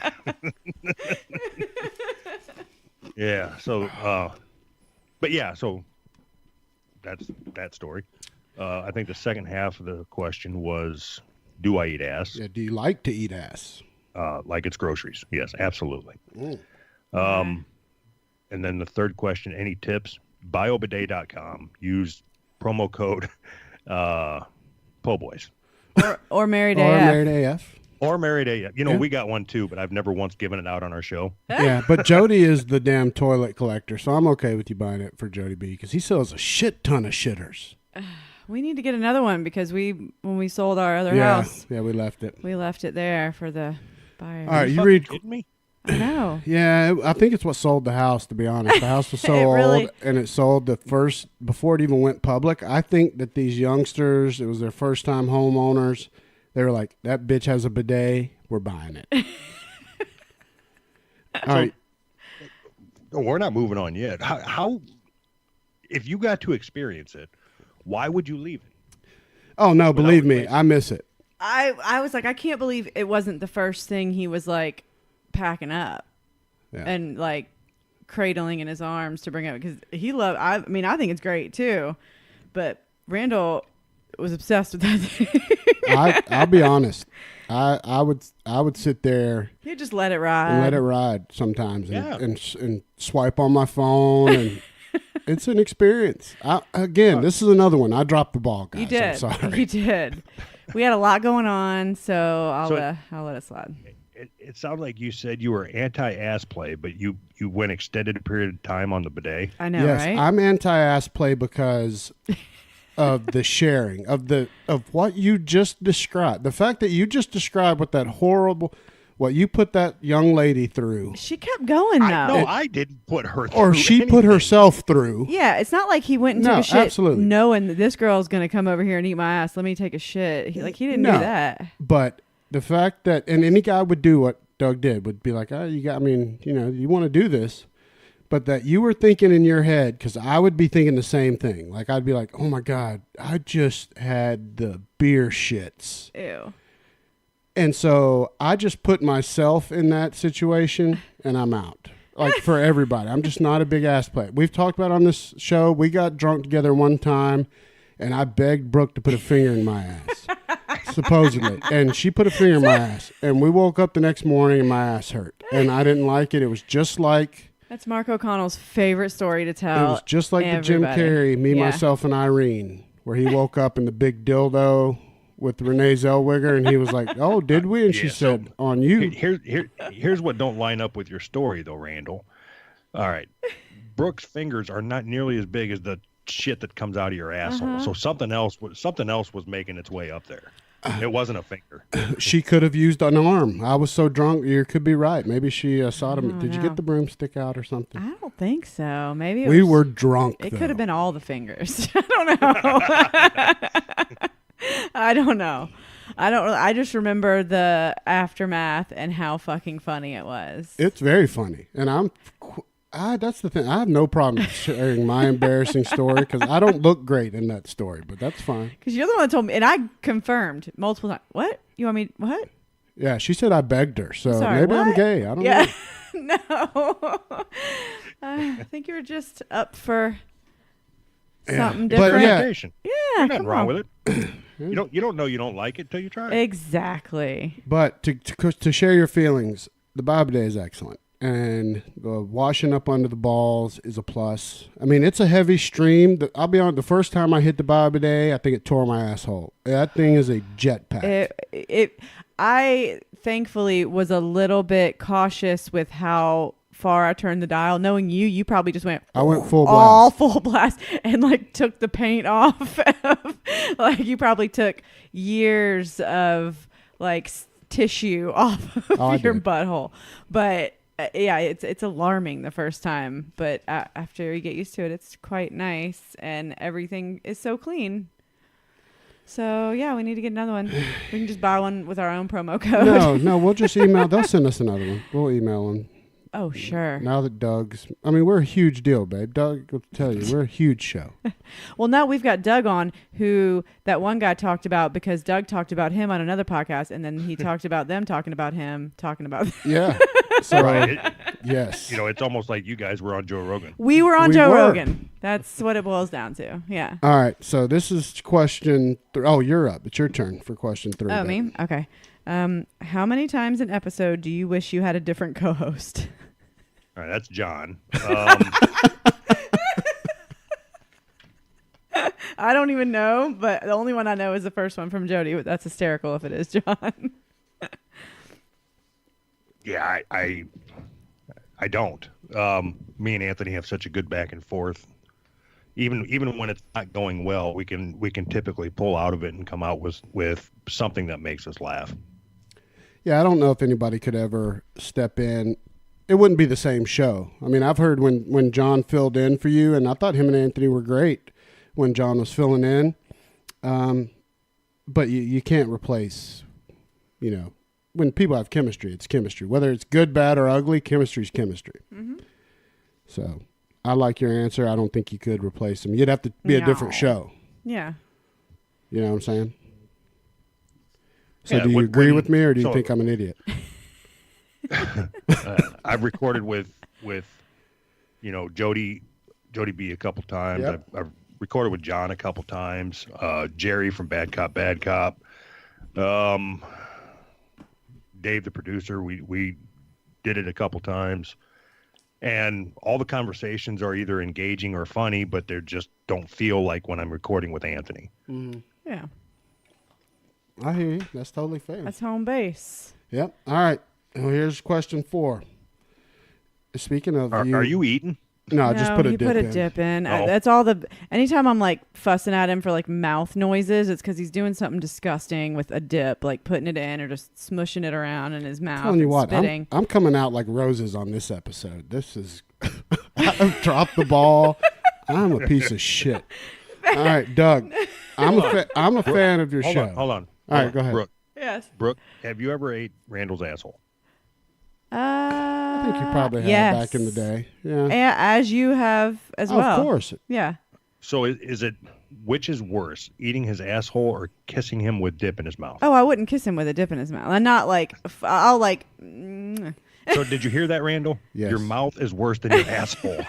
Yeah. So, but yeah. So that's that story. I think the second half of the question was, do I eat ass? Yeah, do you like to eat ass? Like it's groceries. Yes, absolutely. Mm. And then the third question, any tips? Biobidet.com. Use promo code Po Boys. or Married Or AF. Married AF. Or Married AF. Yeah. We got one too, but I've never once given it out on our show. Yeah, but Jody is the damn toilet collector, so I'm okay with you buying it for Jody B because he sells a shit ton of shitters. We need to get another one because when we sold our other Yeah, house, yeah, we left it. we left it there for the buyer. All right, you Fucking read. kidding me? I know. Yeah, I think it's what sold the house, to be honest. The house was so It old, really- and it sold before it even went public. I think that these youngsters, it was their first time homeowners. They were like, that bitch has a bidet. We're buying it. All right. Oh, we're not moving on yet. How if you got to experience it, why would you leave it? Oh, no, believe me, replacing- I miss it. I was like, I can't believe it wasn't the first thing he was like packing up Yeah. and like cradling in his arms to bring up because he loved. I mean, I think it's great too, but Randall, was obsessed with that thing. I'll be honest. I would sit there You just let it ride. and let it ride sometimes, Yeah. and swipe on my phone, and it's an experience. This is another one. I dropped the ball, guys. You did. I'm sorry. You did. We had a lot going on, so I'll let it slide. It sounds like you said you were anti-ass play, but you went extended a period of time on the bidet. I know, Yes, right? I'm anti-ass play because of the sharing of what you just described. The fact that you just described what you put that young lady through, She kept going, though. I didn't put her through. or she put herself through. Yeah, it's not like he went and took No, a shit absolutely. knowing that this girl's going to come over here and eat my ass. Let me take a shit. He didn't do No. that. But the fact that, and any guy would do what Doug did, would be like, you want to do this. But that you were thinking in your head, because I would be thinking the same thing. Like, I'd be like, oh my God, I just had the beer shits. Ew. And so I just put myself in that situation and I'm out. Like, for everybody. I'm just not a big ass player. We've talked about on this show, we got drunk together one time and I begged Brooke to put a finger in my ass. Supposedly. And she put a finger in my ass. And we woke up the next morning and my ass hurt. And I didn't like it. It was just like... That's Mark O'Connell's favorite story to tell. It was just like the Jim everybody. Carrey, Yeah. Myself, and Irene, where he woke up in the big dildo with Renee Zellweger, and he was like, "Oh, did we?" And she Yeah, so said, "On you." Here's what don't line up with your story, though, Randall. All right, Brooke's fingers are not nearly as big as the shit that comes out of your asshole. So something else was making its way up there. It wasn't a finger. She could have used an arm. I was so drunk. You could be right. Maybe she sodomy. Oh, Did you no. get the broomstick out or something? I don't think so. Maybe We were drunk. It though. could have been all the fingers. I don't know. I don't know. I just remember the aftermath and how fucking funny it was. It's very funny, and that's the thing. I have no problem sharing my embarrassing story because I don't look great in that story, but that's fine. Because you're the one that told me, and I confirmed multiple times. What? You want me? What? Yeah, she said I begged her, so Sorry, maybe I'm what? gay. I don't Yeah. know. No. I think you were just up for something But different. yeah. Communication. Yeah, There's nothing come wrong on. with it. You don't know you don't like it till you try it. Exactly. But to share your feelings, the Bidet is excellent. And the washing up under the balls is a plus. I mean, it's a heavy stream. I'll be honest, the first time I hit the Bidet, I think it tore my asshole. That thing is a jetpack. I thankfully was a little bit cautious with how far I turned the dial. Knowing you probably just went. I went full blast. All full blast and like took the paint off. Like you probably took years of like tissue off of your butthole. But yeah, it's alarming the first time. But after you get used to it, it's quite nice and everything is so clean. So, yeah, we need to get another one. We can just buy one with our own promo code. No, we'll just email. They'll send us another one. We'll email them. Oh, sure. Now that we're a huge deal, babe. Doug will tell you, we're a huge show. Well, now we've got Doug on, who that one guy talked about because Doug talked about him on another podcast, and then he talked about them talking about him, talking about them. Yeah. So, Right. yes. It's almost like you guys were on Joe Rogan. We were on We Joe were. Rogan. That's what it boils down to. Yeah. All right. So this is question 3. Oh, you're up. It's your turn for question 3. Oh, babe. me? Okay. How many times an episode do you wish you had a different co-host? All right, that's John. I don't even know, but the only one I know is the first one from Jody. But that's hysterical if it is John. Yeah, I don't. Me and Anthony have such a good back and forth. Even when it's not going well, we can typically pull out of it and come out with something that makes us laugh. Yeah, I don't know if anybody could ever step in. It wouldn't be the same show. I mean, I've heard when John filled in for you, and I thought him and Anthony were great when John was filling in. But you can't replace, when people have chemistry, it's chemistry. Whether it's good, bad, or ugly, chemistry's chemistry. Mm-hmm. So I like your answer. I don't think you could replace him. You'd have to be a different show. Yeah. You know what I'm saying? So Yeah, do you when- agree when- with me, or do you so- think I'm an idiot? I've recorded with Jody B a couple times. Yep. I've recorded with John a couple times. Jerry from Bad Cop, Bad Cop. Dave, the producer, we did it a couple times. And all the conversations are either engaging or funny, but they just don't feel like when I'm recording with Anthony. Mm-hmm. Yeah. I hear you. That's totally fair. That's home base. Yep. All right. Well, here's question 4. Speaking of Are you eating? No, just put a dip in. He put a dip in. Oh. That's all the. Anytime I'm like fussing at him for like mouth noises, it's because he's doing something disgusing with a dip, like putting it in or just smushing it around in his mouth. Telling you what, spitting. I'm coming out like roses on this episode. This is. I've dropped the ball. I'm a piece of shit. All right, Doug. I'm a fan of your show. Hold on. All right, go ahead. Brooke, Yes. Brooke, have you ever ate Randall's asshole? I think you probably had yes. back in the day. Yeah. As you have as well. Of course. Yeah. So is it, which is worse, eating his asshole or kissing him with dip in his mouth? Oh, I wouldn't kiss him with a dip in his mouth. I'm not like, I'll like. So did you hear that, Randall? Yes. Your mouth is worse than your asshole.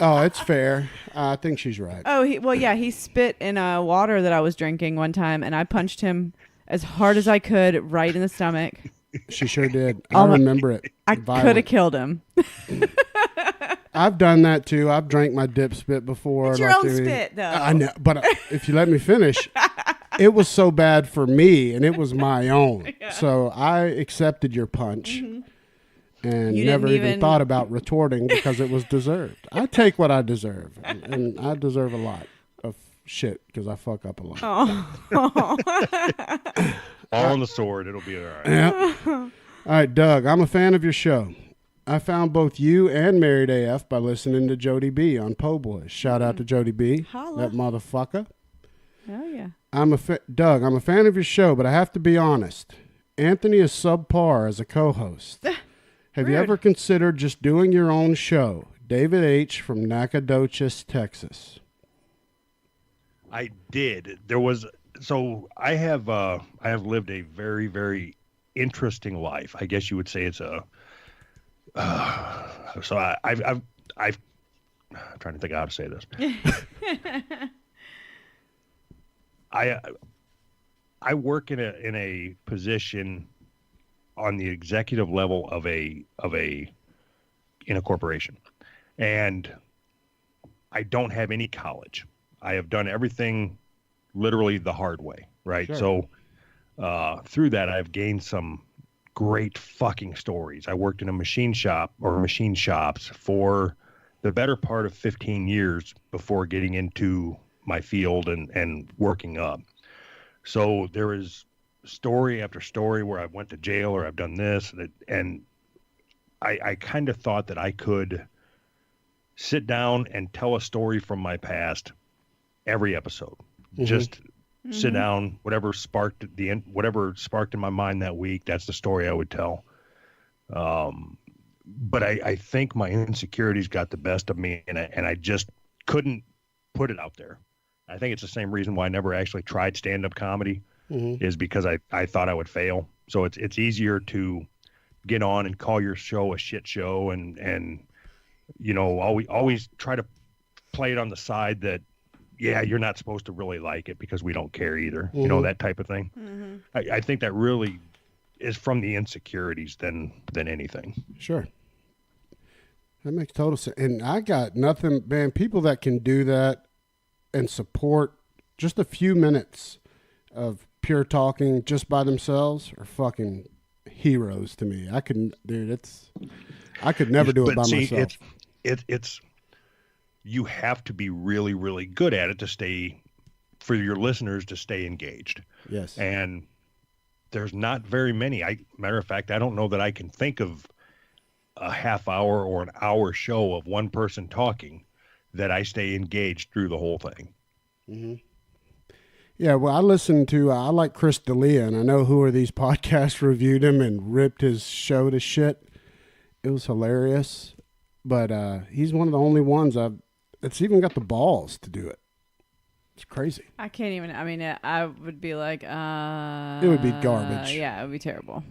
Oh, it's fair. I think she's right. Oh, he spit in water that I was drinking one time, and I punched him as hard as I could right in the stomach. She sure did. I remember it. I could have killed him. I've done that too. I've drank my dip spit before. It's your own spit, though. I know, but if you let me finish, it was so bad for me, and it was my own. Yeah. So I accepted your punch, and You never didn't even thought about retorting because it was deserved. I take what I deserve, and I deserve a lot of shit because I fuck up a lot. Oh. All on the sword. It'll be all right. Yeah. All right, Doug, I'm a fan of your show. I found both you and Married AF by listening to Jody B on Po Boys. Shout out to Jody B. Holla. That motherfucker. Oh, yeah. Doug, I'm a fan of your show, but I have to be honest. Anthony is subpar as a co-host. Have you Rude. ever considered just doing your own show? David H. from Nacogdoches, Texas. I did. I have lived a very, very interesting life. I guess you would say it's a. So I've. I'm trying to think of how to say this. I work in a position on the executive level in a corporation, and I don't have any college. I have done everything literally the hard way, right? Sure. So through that, I've gained some great fucking stories. I worked in a machine shop or machine shops for the better part of 15 years before getting into my field and working up. So there is story after story where I went to jail or I've done this, and I kind of thought that I could sit down and tell a story from my past every episode. Mm-hmm. Just sit down, whatever sparked in my mind that week, that's the story I would tell. But I think my insecurities got the best of me, and I just couldn't put it out there. I think it's the same reason why I never actually tried stand-up comedy, is because I thought I would fail. So it's easier to get on and call your show a shit show and you know, always try to play it on the side that, yeah, you're not supposed to really like it because we don't care either. You know, that type of thing. I think that really is from the insecurities than anything. Sure. That makes total sense. And I got nothing, man. People that can do that and support just a few minutes of pure talking just by themselves are fucking heroes to me. I could never do it by myself. It's you have to be really, really good at it for your listeners to stay engaged. Yes. And there's not very many. Matter of fact, I don't know that I can think of a half hour or an hour show of one person talking that I stay engaged through the whole thing. Mm-hmm. Yeah, well, I like Chris D'Elia, and I know Who Are These Podcasts reviewed him and ripped his show to shit. It was hilarious, but he's one of the only ones that's even got the balls to do it. It's crazy. I can't even. I mean, I would be like, it would be garbage. Yeah, it would be terrible.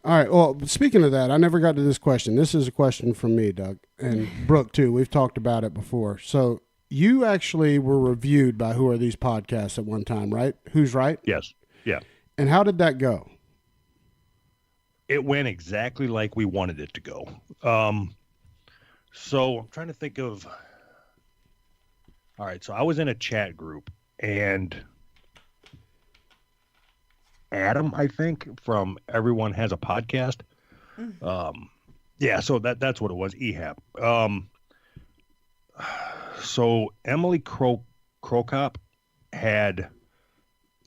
All right. Well, speaking of that, I never got to this question. This is a question from me, Doug, and Brooke too. We've talked about it before. So you actually were reviewed by Who Are These Podcasts at one time, right? Who's Right? Yes. Yeah. And how did that go? It went exactly like we wanted it to go. So I'm trying to think of. All right. So I was in a chat group, and Adam, I think, from Everyone Has a Podcast. Yeah. So that's what it was. EHAP. So Emily Krokop had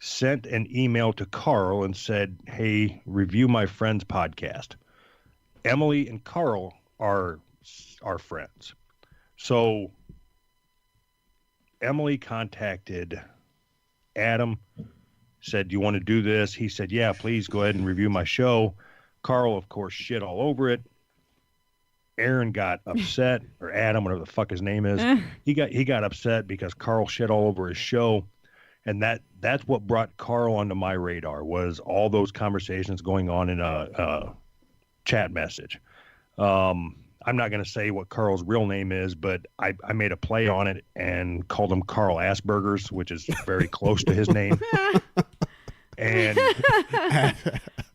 sent an email to Carl and said, "Hey, review my friend's podcast." Emily and Carl are friends. So Emily contacted Adam, said, "Do you want to do this?" He said, "Yeah, please go ahead and review my show." Carl, of course, shit all over it. Aaron got upset, or Adam, whatever the fuck his name is. He got upset because Carl shit all over his show. And that's what brought Carl onto my radar, was all those conversations going on in a chat message. I'm not going to say what Carl's real name is, but I made a play on it and called him Carl Asperger's, which is very close to his name. And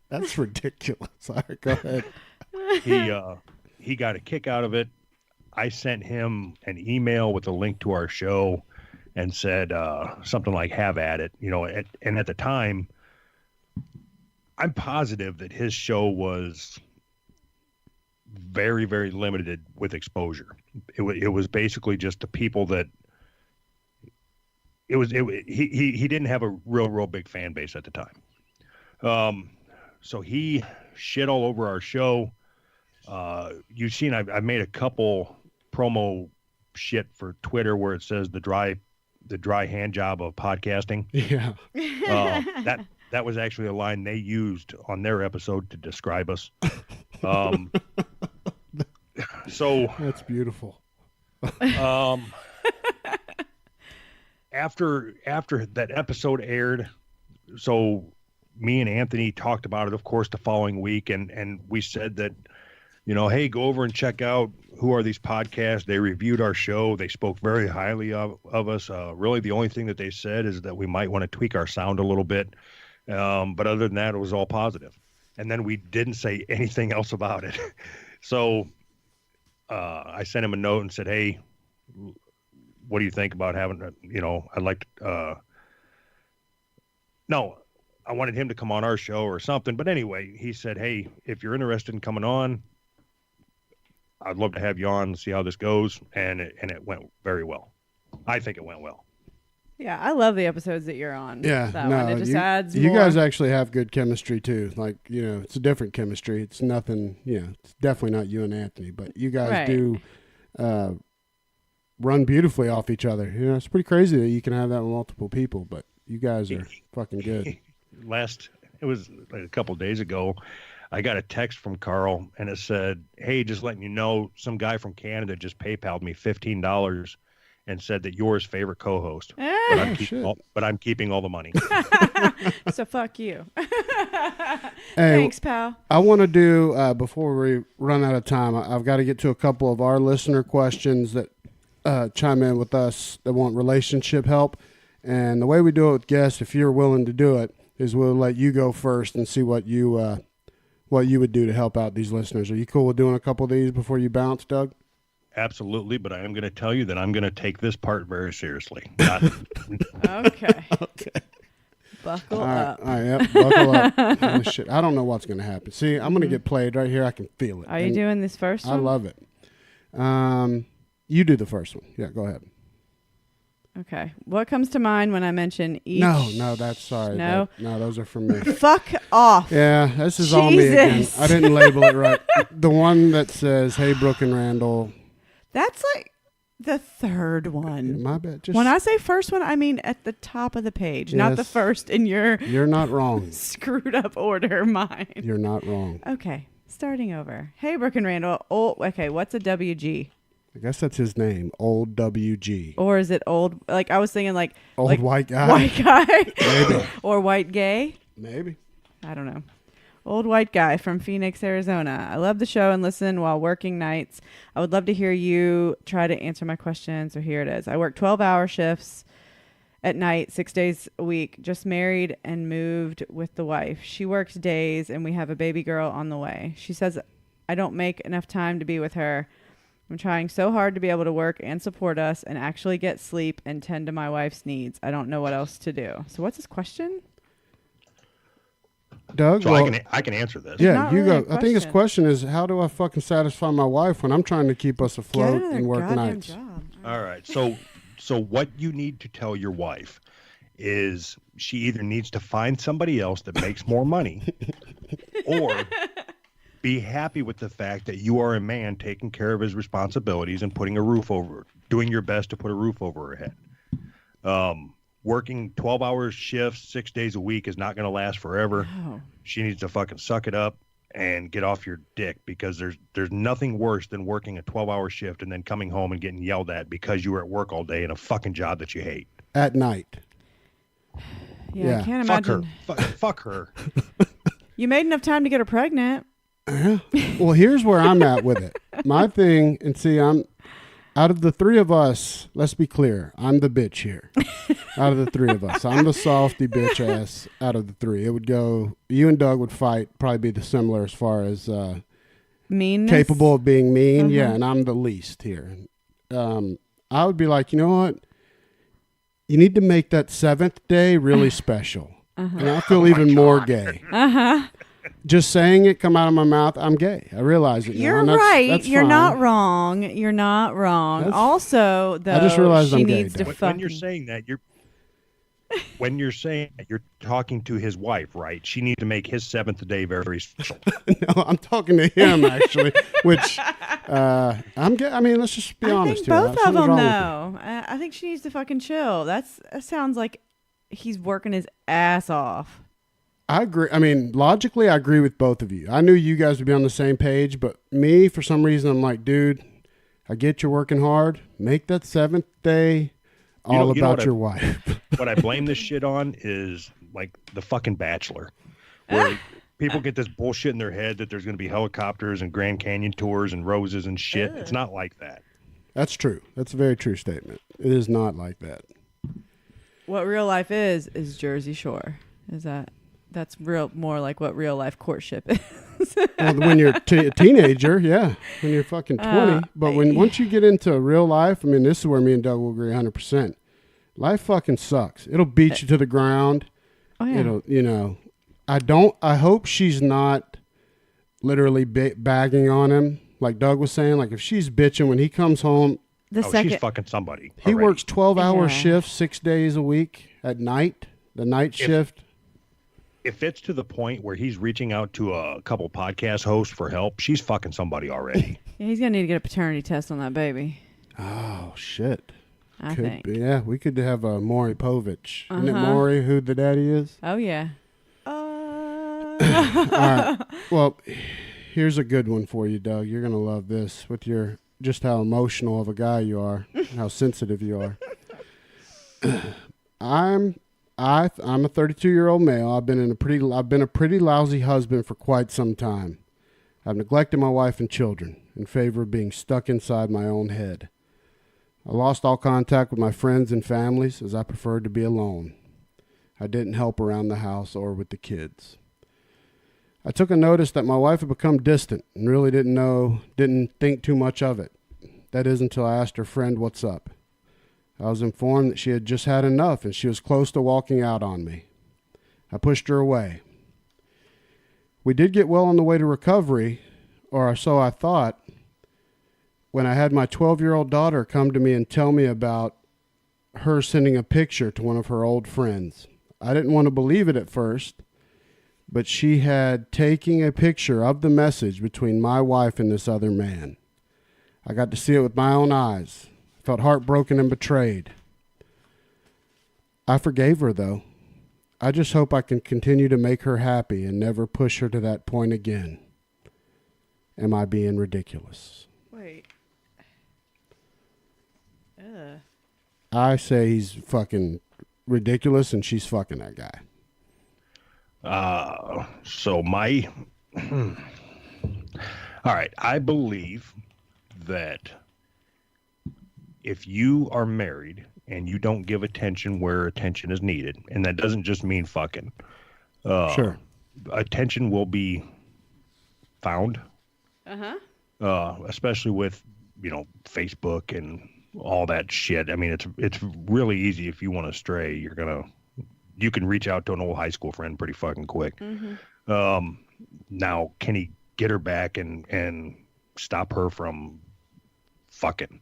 that's ridiculous. All right, go ahead. He got a kick out of it. I sent him an email with a link to our show and said something like, "Have at it," and at the time, I'm positive that his show was very, very limited with exposure. It was basically just the people that he didn't have a real big fan base at the time. So he shit all over our show. You've seen I made a couple promo shit for Twitter where it says the dry hand job of podcasting. Yeah. That was actually a line they used on their episode to describe us. So that's beautiful. After that episode aired, so me and Anthony talked about it, of course, the following week, and we said that, hey, go over and check out Who Are These Podcasts. They reviewed our show. They spoke very highly of us. Really, the only thing that they said is that we might want to tweak our sound a little bit. But other than that, it was all positive. And then we didn't say anything else about it. So I sent him a note and said, "Hey, what do you think about having, I'd like to, no, I wanted him to come on our show or something." But anyway, he said, "Hey, if you're interested in coming on, I'd love to have you on and see how this goes." And it went very well. I think it went well. Yeah, I love the episodes that you're on. Yeah, that one. It just adds you more. guys actually have good chemistry too. Like, it's a different chemistry. It's nothing, it's definitely not you and Anthony, but you guys do run beautifully off each other. It's pretty crazy that you can have that with multiple people, but you guys are fucking good. It was like a couple of days ago, I got a text from Carl and it said, "Hey, just letting you know, some guy from Canada just PayPal'd me $15 and said that you're his favorite co-host, but I'm keeping all the money." So fuck you. Hey, thanks, pal. I want to do, before we run out of time, I've got to get to a couple of our listener questions that chime in with us that want relationship help. And the way we do it with guests, if you're willing to do it, is we'll let you go first and see what you would do to help out these listeners. Are you cool with doing a couple of these before you bounce, Doug? Absolutely, but I am going to tell you that I'm going to take this part very seriously. Okay. Buckle up. All right, yep, buckle up. Oh, shit. I don't know what's going to happen. See, I'm going to get played right here. I can feel it. Are you doing this first one? I love it. You do the first one. Yeah, go ahead. Okay. What comes to mind when I mention each? No, that's sorry. No? No, those are from me. Fuck off. Yeah, this is all me again. Jesus. I didn't label it right. The one that says, "Hey, Brooke and Randall." That's like the third one. My bad. When I say first one, I mean at the top of the page, not the first in your You're not wrong. screwed up order, mine. You're not wrong. Okay, starting over. Hey, Brooke and Randall. Oh, okay, what's a WG? I guess that's his name, Old WG. Or is it old? Like, I was thinking like... Old like white guy. White guy. Maybe. Or white gay. Maybe. I don't know. Old white guy from Phoenix, Arizona. I love the show and listen while working nights. I would love to hear you try to answer my questions. So here it is. I work 12-hour shifts at night, 6 days a week. Just married and moved with the wife. She works days and we have a baby girl on the way. She says I don't make enough time to be with her. I'm trying so hard to be able to work and support us and actually get sleep and tend to my wife's needs. I don't know what else to do. So what's his question? Doug? So well, I can answer this. yeah, Not you really go. a I think his question. question is, how do I fucking satisfy my wife when I'm trying to keep us afloat and work nights? Job. All right. So what you need to tell your wife is she either needs to find somebody else that makes more money or be happy with the fact that you are a man taking care of his responsibilities and putting a roof over, doing your best to put a roof over her head. Working 12-hour shifts 6 days a week is not going to last forever. Oh. She needs to fucking suck it up and get off your dick, because there's nothing worse than working a 12-hour shift and then coming home and getting yelled at because you were at work all day in a fucking job that you hate. At night. Yeah, I can't Fuck imagine. her. Fuck her. You made enough time to get her pregnant. Well, here's where I'm at with it. My thing, and see, I'm out of the three of us, let's be clear, I'm the bitch here. Out of the three of us, I'm the softy bitch ass out of the three. It would go, you and Doug would fight, probably be the similar as far as Meanness? capable of being mean. Yeah, and I'm the least here. I would be like, you know what? You need to make that seventh day really special. And I feel even more gay. Just saying it come out of my mouth, I'm gay. I realize it now. You're and that's, right. that's You're fine. not wrong. You're not wrong. That's- also, though, I just realized she I'm gay, needs to Doug. When you're saying that, you're talking to his wife, right? She needs to make his seventh day very special. No, I'm talking to him actually, which I'm gay. I mean, let's just be I honest think here. both of Something's them, wrong with me. though. I think she needs to fucking chill. That sounds like he's working his ass off. I agree. I mean, logically, I agree with both of you. I knew you guys would be on the same page, but me, for some reason, I'm like, dude, I get you're working hard. Make that seventh day all you know about what your wife. What I blame this shit on is like the fucking Bachelor, where people get this bullshit in their head that there's going to be helicopters and Grand Canyon tours and roses and shit. It's not like that. That's true. That's a very true statement. It is not like that. What real life is Jersey Shore. That's more like what real life courtship is. Well, when you're a teenager, yeah. When you're fucking 20. But once you get into real life, I mean, this is where me and Doug will agree 100%. Life fucking sucks. It'll beat you to the ground. Oh, yeah. It'll, I hope she's not literally bagging on him. Like Doug was saying, like if she's bitching when he comes home, She's fucking somebody. he already. works 12-hour Yeah. shifts 6 days a week at night, the night shift. If it's to the point where he's reaching out to a couple podcast hosts for help, she's fucking somebody already. Yeah, he's gonna need to get a paternity test on that baby. Oh, shit. I Could think. be. Yeah, we could have a Maury Povich. Isn't it Maury who the daddy is? Oh yeah. All right. Well, here's a good one for you, Doug. You're going to love this with your just how emotional of a guy you are, how sensitive you are. I'm a 32-year-old male. I've been a pretty lousy husband for quite some time. I've neglected my wife and children in favor of being stuck inside my own head. I lost all contact with my friends and families as I preferred to be alone. I didn't help around the house or with the kids. I took a notice that my wife had become distant and really didn't think too much of it. That is until I asked her friend what's up. I was informed that she had just had enough and she was close to walking out on me. I pushed her away. We did get well on the way to recovery, or so I thought, when I had my 12-year-old daughter come to me and tell me about her sending a picture to one of her old friends. I didn't want to believe it at first, but she had taken a picture of the message between my wife and this other man. I got to see it with my own eyes. I felt heartbroken and betrayed. I forgave her, though. I just hope I can continue to make her happy and never push her to that point again. Am I being ridiculous? Wait. I say he's fucking ridiculous and she's fucking that guy. So my, all right, I believe that if you are married and you don't give attention where attention is needed, and that doesn't just mean fucking, Sure. attention will be found, especially with, Facebook and all that shit. I mean, it's really easy if you want to stray. You can reach out to an old high school friend pretty fucking quick. Now, can he get her back and stop her from fucking?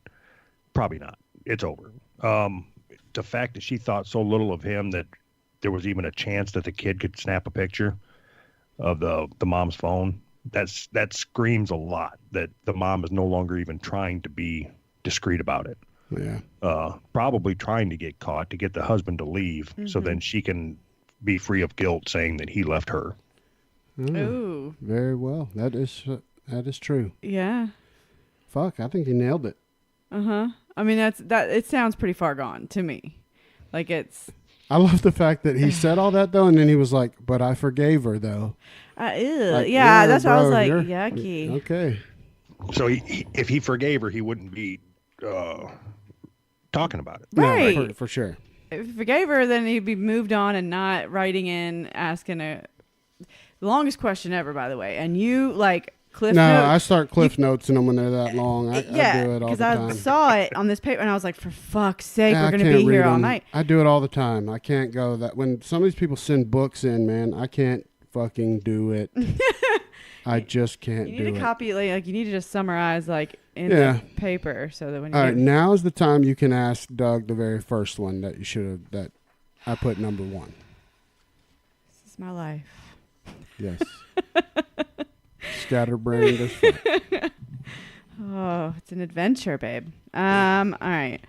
Probably not. It's over. The fact that she thought so little of him that there was even a chance that the kid could snap a picture of the mom's phone, that screams a lot that the mom is no longer even trying to be discreet about it. Yeah. Probably trying to get caught to get the husband to leave so then she can be free of guilt saying that he left her. Ooh. Very well. That is true. Yeah. Fuck, I think he nailed it. I mean, it sounds pretty far gone to me. Like it's. I love the fact that he said all that though, and then he was like, "But I forgave her though." Yeah, Like, yeah, that's what I was bro, like, you're- yucky. Okay. So if he forgave her, he wouldn't be talking about it. Right. No, for sure. If he forgave her, then he'd be moved on and not writing in asking the longest question ever, by the way. And you like Cliff No, Notes. I start cliff notes in them when they're that long. I do it all the I time. saw it on this paper and I was like, for fuck's sake, Yeah, we're I going to can't be here read all 'em. night. I do it all the time. I can't go that when some of these people send books in, man. I can't fucking do it. I just can't You do need to it. copy it, like you need to just summarize like in Yeah. the paper so that when you All get, right, now is the time you can ask Doug the very first one that you should have that I put number 1. this is my life. Yes. Scatterbrained as fuck. Oh, it's an adventure, babe. All right.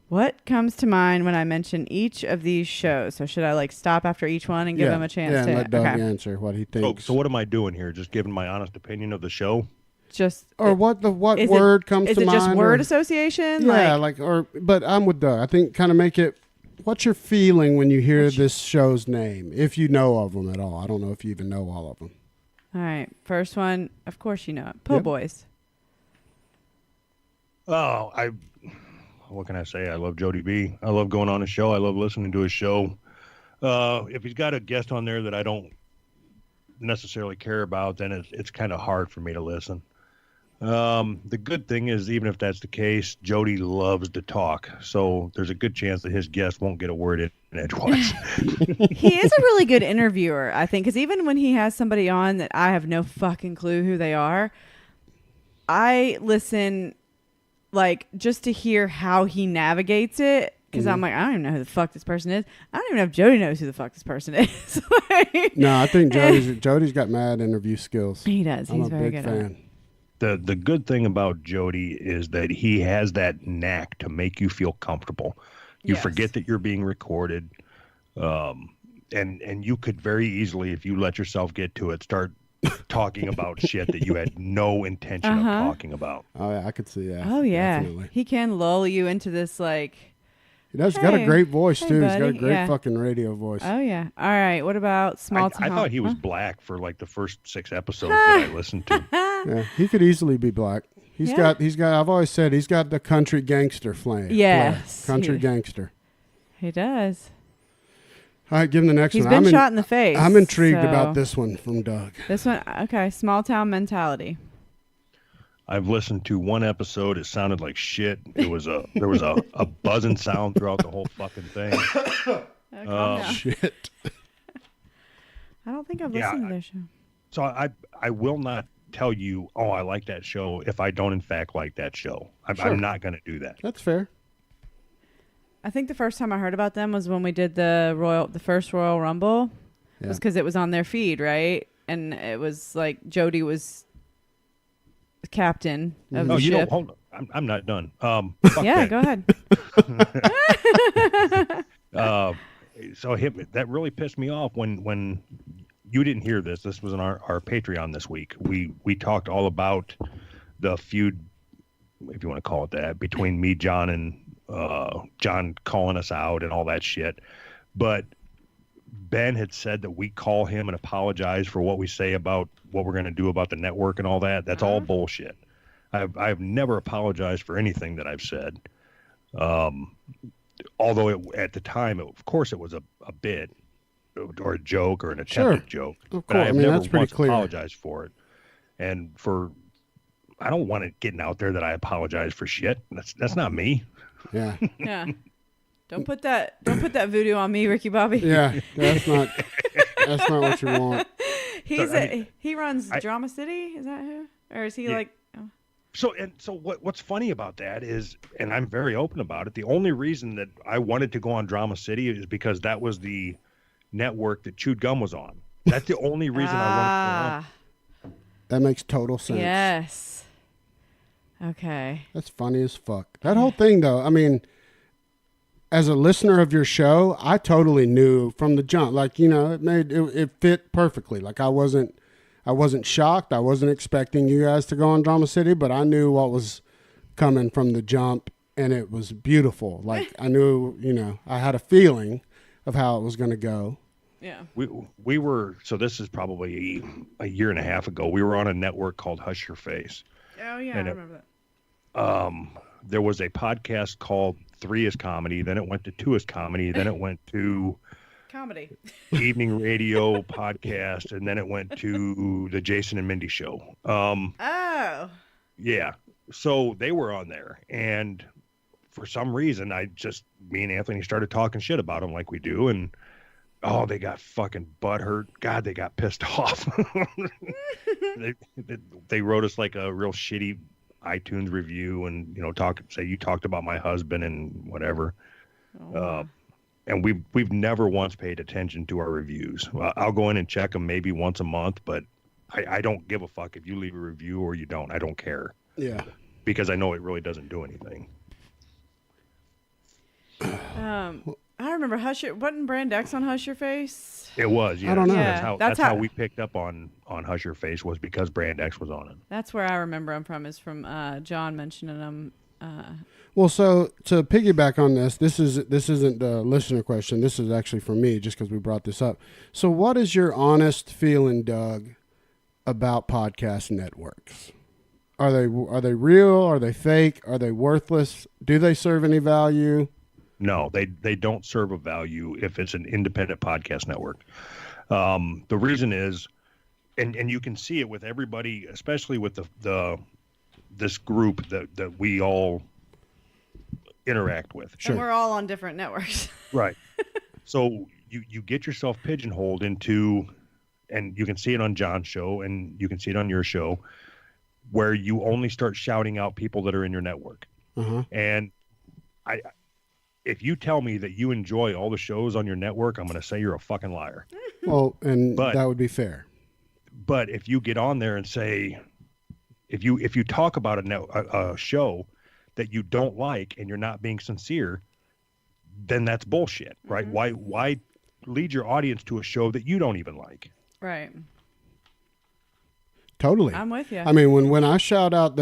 What comes to mind when I mention each of these shows? So should I like stop after each one and give them a chance yeah, to and let Doug okay. answer what he So, thinks. so what am I doing here? Just giving my honest opinion of the show? Just or what is word comes is to it mind? just word association? Yeah, but I'm with Doug. I think kind of make it. What's your feeling when you hear this show's name? If you know of them at all, I don't know if you even know all of them. All right. First one, of course you know it. Po' Yep. Boys. Oh, what can I say? I love Jody B. I love going on his show. I love listening to his show. If he's got a guest on there that I don't necessarily care about, then it's kind of hard for me to listen. The good thing is, even if that's the case, Jody loves to talk. So there's a good chance that his guest won't get a word in edgewise. He is a really good interviewer, I think, because even when he has somebody on that I have no fucking clue who they are, I listen like just to hear how he navigates it. Because I'm like, I don't even know who the fuck this person is. I don't even know if Jody knows who the fuck this person is. Like, No, I think Jody's got mad interview skills. he does. I'm He's a very big good at it. fan. The good thing about Jody is that he has that knack to make you feel comfortable. You Yes. forget that you're being recorded. And you could very easily, if you let yourself get to it, start talking about shit that you had no intention of talking about. Oh yeah, I could see that. Oh, yeah. Definitely. He can lull you into this, like, He does. He's got a Hey. great voice Hey, too. He's got a buddy. great Yeah. fucking radio voice. oh, yeah. All right. What about Small I Town? thought he was black for like the first 6 episodes that I listened to. Yeah, he could easily be black. He's Yeah. got. I've always said he's got the country gangster flair. Yes. country He- gangster. He does. All right, give him the next He's one. been shot in the face. I'm intrigued so- about this one from Doug. This one, okay. Small Town Mentality. I've listened to one episode. It sounded like shit. There was a buzzing sound throughout the whole fucking thing. Calm down. Shit. I don't think I've Yeah, listened to their show. So I will not tell you, oh, I like that show if I don't in fact like that show. Sure. I'm not going to do that. That's fair. I think the first time I heard about them was when we did the first Royal Rumble. It was Yeah. because it was on their feed, right? And it was like Jody was the captain of Oh, the you know, ship. hold on. I'm not done. Fuck Yeah, that. go ahead. So that really pissed me off when you didn't hear this. This was on our Patreon this week. We talked all about the feud, if you want to call it that, between me, John, and John calling us out and all that shit. But Ben had said that we call him and apologize for what we say about what we're going to do about the network and all that. That's all bullshit. I've never apologized for anything that I've said. Although at the time, of course, it was a bit or a joke or an attempted joke. Of but I course. have I mean, never that's pretty once clear. apologized for it. And I don't want it getting out there that I apologize for shit. That's not me. Yeah. Yeah. Don't put that voodoo on me, Ricky Bobby. Yeah. That's not what you want. He runs Drama City. Is that who? Or is he like? Oh. So what's funny about that is, and I'm very open about it, the only reason that I wanted to go on Drama City is because that was the network that Chewed Gum was on. That's the only reason I wanted to go on. That makes total sense. Yes. Okay. That's funny as fuck. That whole thing, though, I mean, as a listener of your show, I totally knew from the jump. Like, you know, it fit perfectly. Like, I wasn't shocked. I wasn't expecting you guys to go on Drama City, but I knew what was coming from the jump, and it was beautiful. Like, I knew, you know, I had a feeling of how it was going to go. Yeah. We were, so this is probably a year and a half ago. We were on a network called Hush Your Face. Oh yeah, and I remember that. There was a podcast called 3 is Comedy. Then it went to 2 is Comedy. Then it went to Comedy. Evening Radio podcast, and then it went to the Jason and Mindy Show. Oh. Yeah. So they were on there, and for some reason, me and Anthony started talking shit about them like we do, and they got fucking butthurt. God, they got pissed off. they wrote us like a real shitty iTunes review, and say you talked about my husband and whatever. And we've never once paid attention to our reviews. I'll go in and check them maybe once a month, but I don't give a fuck if you leave a review or you don't. I don't care. Yeah. Because I know it really doesn't do anything. I remember wasn't Brand X on Hush Your Face? It was, yeah. I don't know. Yeah, That's how we picked up on Hush Your Face, was because Brand X was on it. That's where I remember him from, is from John mentioning him. Well, so to piggyback on this isn't a listener question. This is actually for me, just because we brought this up. So what is your honest feeling, Doug, about podcast networks? Are they real? Are they fake? Are they worthless? Do they serve any value? No, they don't serve a value if it's an independent podcast network. The reason is, and you can see it with everybody, especially with this group that we all interact with. Sure. And we're all on different networks. Right. So you get yourself pigeonholed into, and you can see it on John's show, and you can see it on your show, where you only start shouting out people that are in your network. Uh-huh. And if you tell me that you enjoy all the shows on your network, I'm going to say you're a fucking liar. Well, but that would be fair. But if you get on there and say, if you talk about a show that you don't like and you're not being sincere, then that's bullshit, right? Mm-hmm. Why lead your audience to a show that you don't even like? Right. Totally. I'm with you. I mean, when I shout out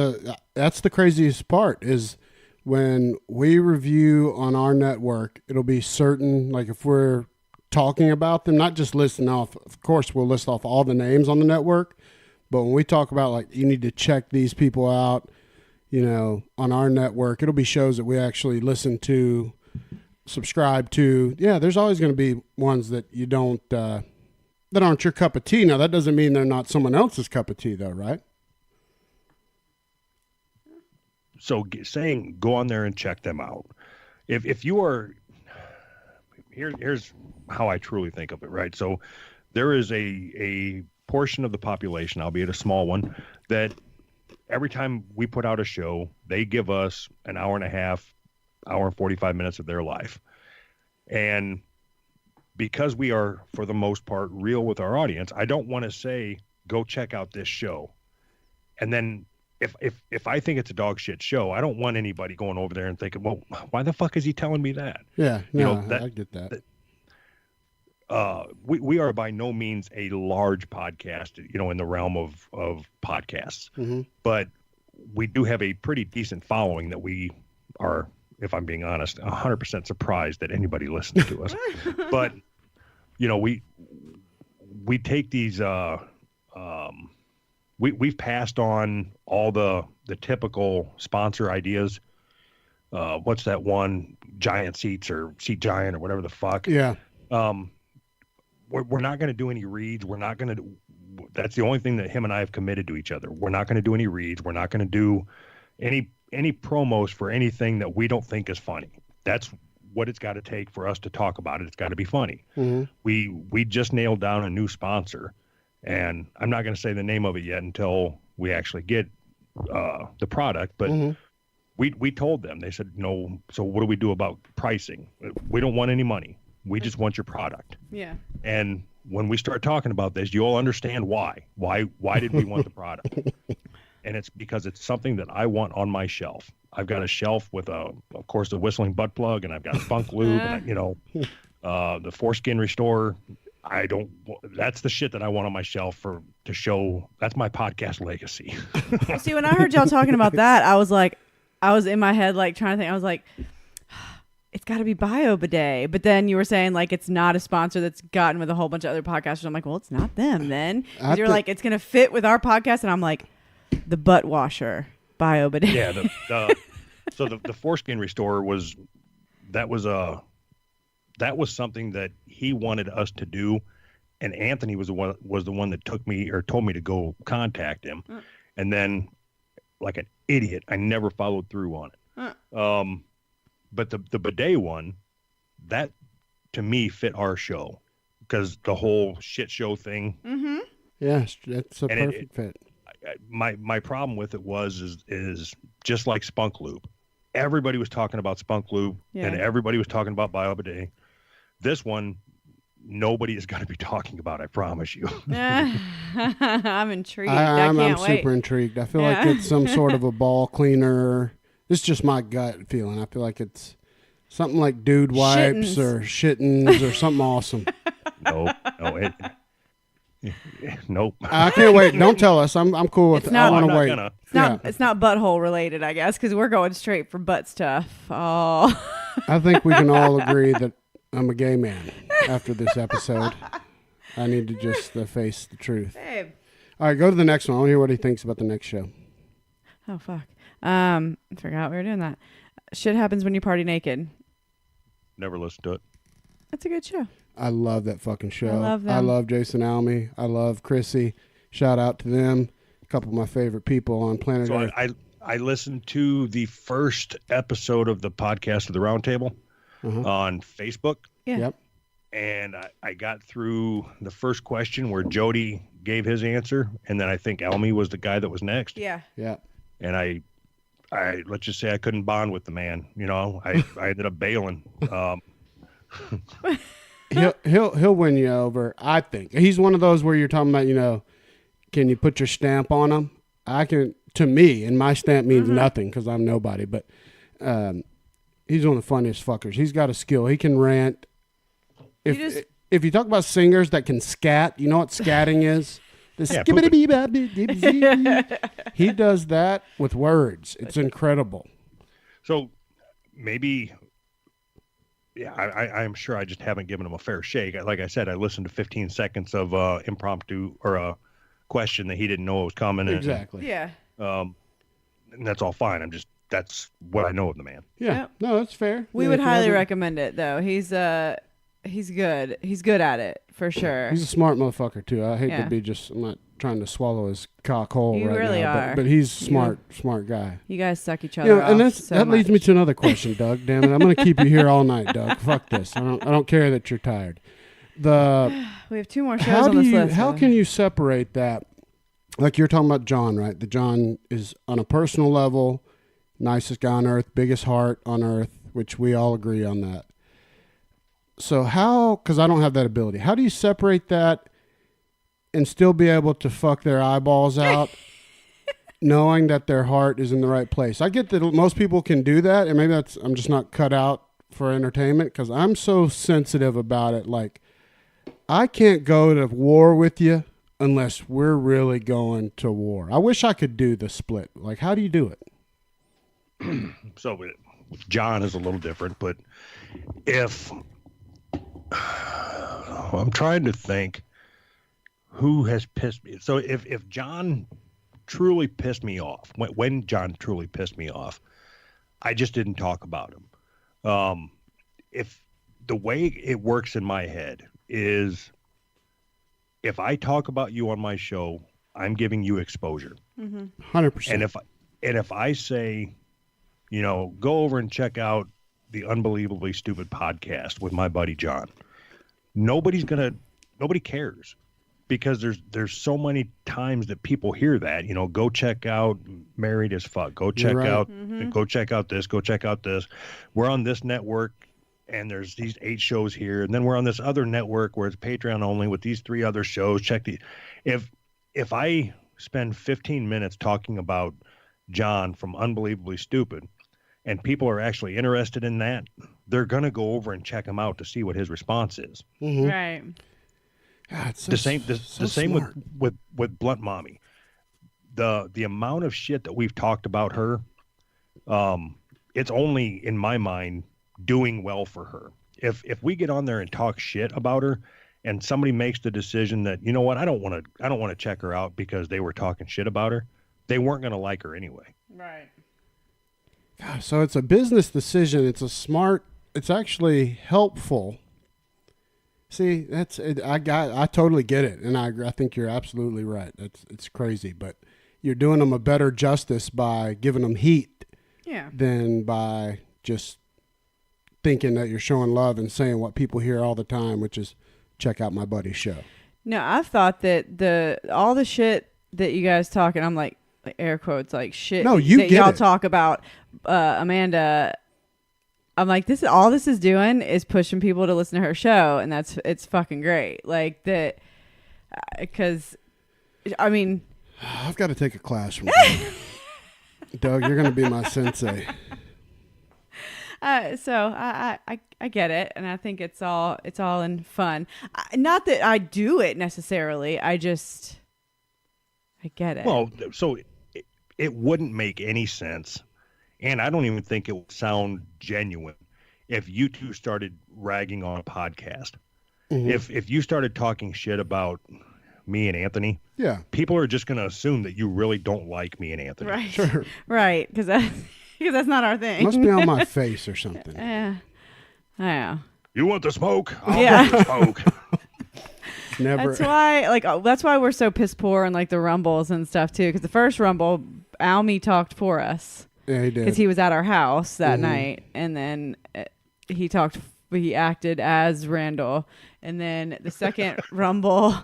that's the craziest part is when we review on our network, it'll be certain, like if we're talking about them, not just listing off, of course we'll list off all the names on the network, but when we talk about like, you need to check these people out, on our network, it'll be shows that we actually listen to, subscribe to. Yeah, there's always going to be ones that you don't, that aren't your cup of tea. Now, that doesn't mean they're not someone else's cup of tea, though, right? So saying go on there and check them out. If you are, here's how I truly think of it, right? So there is a portion of the population, albeit a small one, that every time we put out a show, they give us an hour and a half, hour and 45 minutes of their life. And because we are, for the most part, real with our audience, I don't want to say, go check out this show. And then if I think it's a dog shit show, I don't want anybody going over there and thinking, well, why the fuck is he telling me that? Yeah, I get that. We are by no means a large podcast, in the realm of podcasts, mm-hmm. but we do have a pretty decent following that we are, if I'm being honest, 100% surprised that anybody listens to us. But you know, we take these, we've passed on all the typical sponsor ideas. What's that one, Giant Seats or Seat Giant or whatever the fuck. Yeah. We're not going to do any reads. We're not going to, that's the only thing that him and I have committed to each other. We're not going to do any reads. We're not going to do any promos for anything that we don't think is funny. That's what it's got to take for us to talk about it. It's got to be funny. Mm-hmm. We just nailed down a new sponsor, and I'm not going to say the name of it yet until we actually get the product, but we told them, they said, no, so what do we do about pricing? We don't want any money. We just want your product. Yeah. And when we start talking about this, you'll understand why. Why did we want the product? And it's because it's something that I want on my shelf. I've got a shelf with of course, the whistling butt plug, and I've got Spunk Lube, and the foreskin restorer. That's the shit that I want on my shelf to show. That's my podcast legacy. Well, see, when I heard y'all talking about that, I was in my head, like, trying to think. I was like, it's got to be Bidet. But then you were saying, like, it's not a sponsor that's gotten with a whole bunch of other podcasters. I'm like, well, it's not them then. You're like, it's going to fit with our podcast. And I'm like, the butt washer, Bidet. Yeah. So the foreskin restorer was something that he wanted us to do. And Anthony was the one that told me to go contact him. And then, like an idiot, I never followed through on it. But the bidet one, that to me fit our show because the whole shit show thing. Mm-hmm. Yeah, it's a perfect fit. My problem with it is just like Spunk Lube. Everybody was talking about Spunk Lube, and everybody was talking about Bidet. This one, nobody is going to be talking about. I promise you. I'm intrigued. I'm wait. super intrigued. I feel like it's some sort of a ball cleaner. This is just my gut feeling. I feel like it's something like dude wipes or shittens or something awesome. Nope. I can't wait. Don't tell us. I'm cool with it. I want to wait. It's not butthole related, I guess, because we're going straight for butt stuff. Oh. I think we can all agree that I'm a gay man after this episode. I need to just face the truth. Babe. All right, go to the next one. I want to hear what he thinks about the next show. Oh, fuck. I forgot we were doing that. Shit happens when you party naked. Never listened to it. That's a good show. I love that fucking show. I love them. I love Jason Almy. I love Chrissy. Shout out to them. A couple of my favorite people on planet Earth. I listened to the first episode of the podcast of the Roundtable on Facebook. Yeah. Yep. And I got through the first question where Jody gave his answer, and then I think Almy was the guy that was next. Yeah. Yeah. And I let's just say I couldn't bond with the man. You know, I ended up bailing. He'll win you over. I think he's one of those where you're talking about. Can you put your stamp on him? I can. To me, and my stamp means nothing because I'm nobody. But he's one of the funniest fuckers. He's got a skill. He can rant. If you talk about singers that can scat, you know what scatting is? He does that with words. It's incredible. So maybe, I'm sure I just haven't given him a fair shake. Like I said, I listened to 15 seconds of impromptu or a question that he didn't know was coming. Exactly. Yeah. And that's all fine. That's what I know of the man. Yeah. Yep. No, that's fair. We would highly recommend it, though. He's good. He's good at it for sure. He's a smart motherfucker too. I hate to be I'm not trying to swallow his cock hole you right really now. Are. But he's smart guy. You guys suck each other off. And that leads me to another question, Doug. Damn it, I'm going to keep you here all night, Doug. Fuck this. I don't care that you're tired. We have 2 more shows on this list. How can you separate that? Like you're talking about John, right? The John is on a personal level, nicest guy on earth, biggest heart on earth, which we all agree on that. So because I don't have that ability, how do you separate that and still be able to fuck their eyeballs out knowing that their heart is in the right place? I get that most people can do that, and maybe I'm just not cut out for entertainment because I'm so sensitive about it. Like, I can't go to war with you unless we're really going to war. I wish I could do the split. Like, how do you do it? So John is a little different, but if I'm trying to think who has pissed me. So if John truly pissed me off, when John truly pissed me off, I just didn't talk about him. If the way it works in my head is, if I talk about you on my show, I'm giving you exposure. 100%. And if I say, go over and check out the Unbelievably Stupid podcast with my buddy John, nobody cares, because there's so many times that people hear that, go check out Married as Fuck, go check out this, go check out this. We're on this network and there's these 8 shows here, and then we're on this other network where it's Patreon only with these 3 other shows. If I spend 15 minutes talking about John from Unbelievably Stupid and people are actually interested in that, they're going to go over and check him out to see what his response is. Mm-hmm. Right. God, the same with Blunt Mommy. The amount of shit that we've talked about her, it's only, in my mind, doing well for her. If we get on there and talk shit about her, and somebody makes the decision that, you know what, I don't want to check her out because they were talking shit about her, they weren't going to like her anyway. Right. God, so it's a business decision. It's actually helpful. See, I totally get it, and I think you're absolutely right. It's crazy, but you're doing them a better justice by giving them heat, than by just thinking that you're showing love and saying what people hear all the time, which is, check out my buddy's show. No, I've thought that all the shit that you guys talk, and I'm like air quotes, like shit no, you that get y'all it. talk about Amanda. I'm like, all this is doing is pushing people to listen to her show, and it's fucking great. Like that, because I mean, I've got to take a class from Doug. Doug, you're going to be my sensei. So I get it, and I think it's all in fun. Not that I do it necessarily. I get it. Well, so it wouldn't make any sense, and I don't even think it would sound genuine if you two started ragging on a podcast. Mm-hmm. If you started talking shit about me and Anthony, people are just going to assume that you really don't like me and Anthony. Right. Sure. Right, because that's not our thing. Must be on my face or something. Yeah. You want the smoke? I'll the smoke. Never. That's why we're so piss poor in like the rumbles and stuff too. Because the first rumble, Almy talked for us. Yeah, he did. Because he was at our house that night, and then he acted as Randal. And then the second rumble,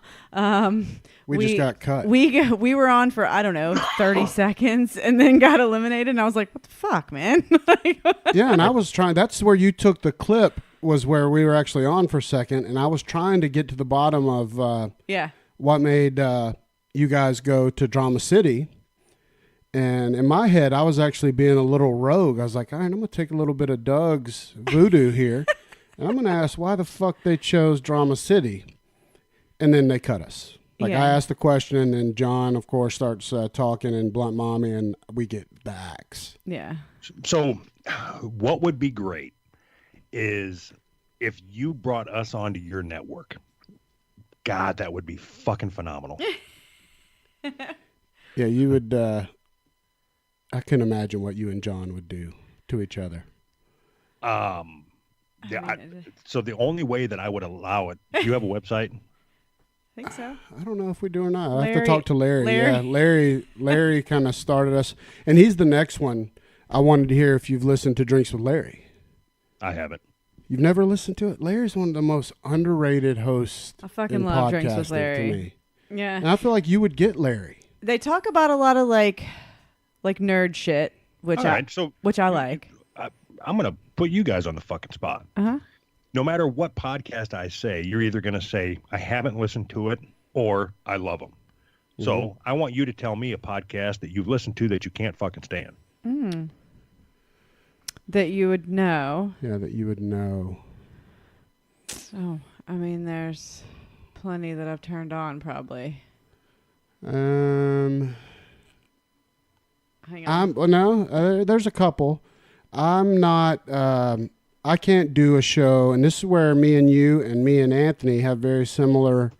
we just got cut. We were on for, I don't know, 30 seconds, and then got eliminated. And I was like, what the fuck, man? Yeah, and I was trying. That's where you took the clip, was where we were actually on for a second. And I was trying to get to the bottom of what made you guys go to Drama City. And in my head, I was actually being a little rogue. I was like, all right, I'm going to take a little bit of Doug's voodoo here. And I'm going to ask why the fuck they chose Drama City. And then they cut us. I asked the question, and then John, of course, starts talking, and Blunt Mommy, and we get the axe. Yeah. So what would be great is if you brought us onto your network. God, that would be fucking phenomenal. Yeah, you would... I couldn't imagine what you and John would do to each other. So the only way that I would allow it, do you have a website? I think so. I don't know if we do or not. I have to talk to Larry. Yeah, Larry kind of started us, and he's the next one. I wanted to hear if you've listened to Drinks with Larry. I haven't. You've never listened to it? Larry's one of the most underrated hosts. I fucking love Drinks with Larry. To me. Yeah. And I feel like you would get Larry. They talk about a lot of like nerd shit, which I like. I'm going to put you guys on the fucking spot. Uh-huh. No matter what podcast I say, you're either going to say, I haven't listened to it, or I love them. Mm-hmm. So I want you to tell me a podcast that you've listened to that you can't fucking stand. Mm. That you would know. Yeah, that you would know. Oh, I mean, there's plenty that I've turned on, probably. Hang on. No, there's a couple. I'm not I can't do a show, and this is where me and you and me and Anthony have very similar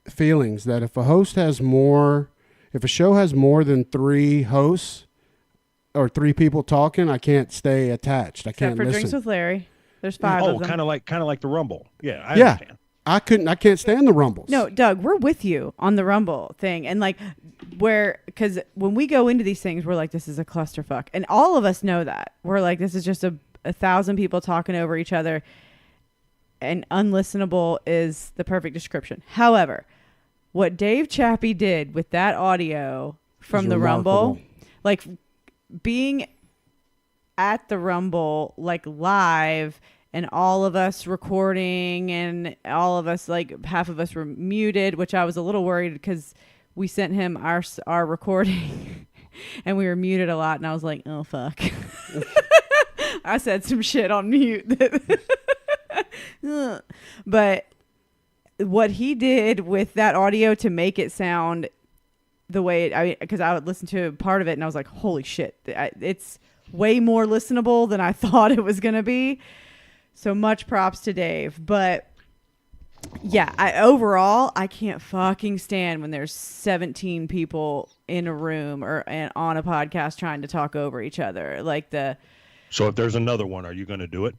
feelings, that if a show has more than 3 hosts or 3 people talking, I can't stay attached. I Except can't for listen. Drinks with Larry. There's 5 of them. kind of like the Rumble. Yeah, I understand. I can't stand the rumbles. No, Doug, we're with you on the Rumble thing. And like, because when we go into these things, we're like, this is a clusterfuck. And all of us know that. We're like, this is just a 1,000 people talking over each other. And unlistenable is the perfect description. However, what Dave Chappie did with that audio from the Rumble, like being at the Rumble, like live, and all of us recording, and all of us, like half of us were muted, which I was a little worried because we sent him our recording and we were muted a lot. And I was like, oh, fuck. I said some shit on mute. But what he did with that audio to make it sound the way because I would listen to part of it and I was like, holy shit, it's way more listenable than I thought it was going to be. So much props to Dave. But yeah, overall, I can't fucking stand when there's 17 people in a room and on a podcast trying to talk over each other. So if there's another one, are you going to do it?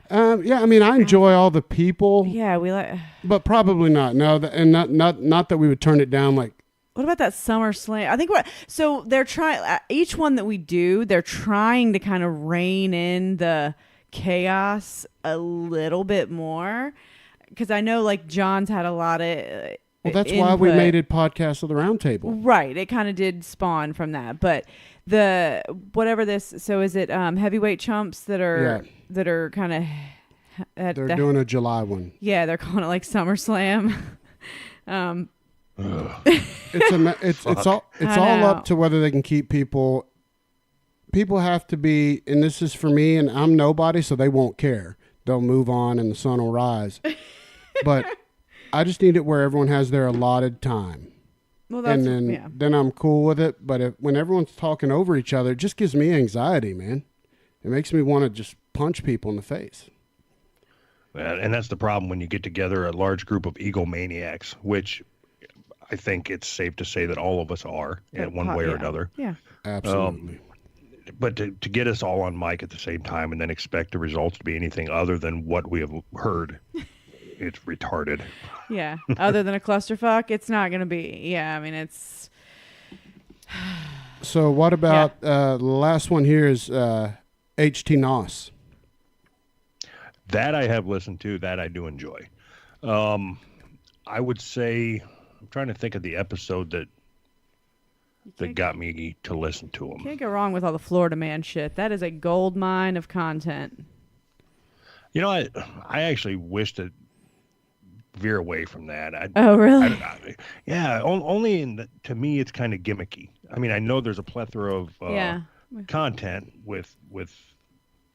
Yeah, I mean, I enjoy all the people. Yeah, we like, but probably not. No, and not that we would turn it down. Like, what about that SummerSlam? I think so they're trying. Each one that we do, they're trying to kind of rein in the chaos a little bit more, because I know like John's had a lot of well, that's input. why we made it Podcast of the Round Table, right? It kind of did spawn from that, but the whatever this, so is it heavyweight chumps that are kind of they're doing a July one. Yeah, they're calling it like SummerSlam. It's all up to whether they can keep people. People have to be, and this is for me, and I'm nobody, so they won't care. They'll move on, and the sun will rise. But I just need it where everyone has their allotted time. Well, then I'm cool with it. But when everyone's talking over each other, it just gives me anxiety, man. It makes me want to just punch people in the face. And that's the problem when you get together a large group of egomaniacs, which I think it's safe to say that all of us are in one way or another. Yeah, absolutely. But to get us all on mic at the same time and then expect the results to be anything other than what we have heard, it's retarded. Yeah, other than a clusterfuck, it's not going to be. Yeah, I mean, it's... So what about the last one here is HT Noss? That I have listened to, that I do enjoy. I would say, I'm trying to think of the episode that got me to listen to him. Can't go wrong with all the Florida man shit. That is a gold mine of content. You know, I actually wish to veer away from that. Oh, really? Only to me it's kind of gimmicky. I mean, I know there's a plethora of content with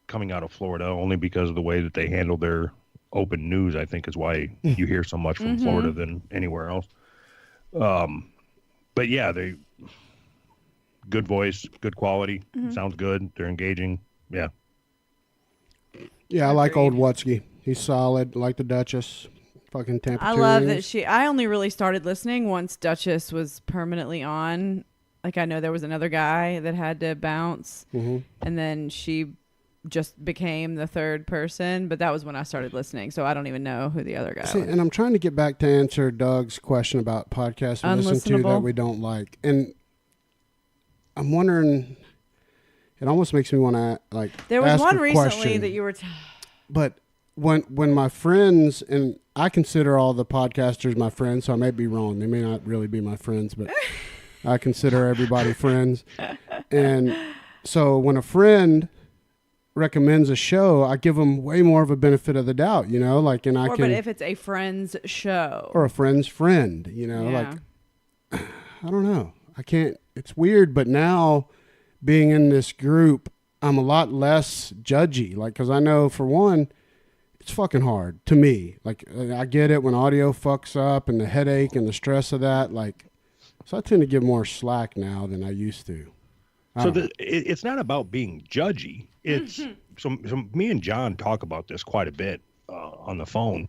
coming out of Florida, only because of the way that they handle their open news, I think is why you hear so much from Florida than anywhere else. But yeah, they good voice, good quality, sounds good. They're engaging. Yeah. Yeah, I like old Wutzke. He's solid. I like the Duchess. Fucking Tampa. I love that I only really started listening once Duchess was permanently on. Like, I know there was another guy that had to bounce, and then she just became the third person, but that was when I started listening, so I don't even know who the other guy was. And I'm trying to get back to answer Doug's question about podcasts we listen to that we don't like. And I'm wondering, it almost makes me want to there was ask one a recently question. that you were but when my friends, and I consider all the podcasters my friends, so I may be wrong, they may not really be my friends, but I consider everybody friends. And so when a friend recommends a show, I give them way more of a benefit of the doubt, you know, like, but if it's a friend's show or a friend's friend, you know, like, I don't know, I can't, it's weird, but now being in this group, I'm a lot less judgy, like, because I know, for one, it's fucking hard to me. Like, I get it when audio fucks up and the headache and the stress of that, like, so I tend to give more slack now than I used to. So it's not about being judgy. It's so me and John talk about this quite a bit on the phone.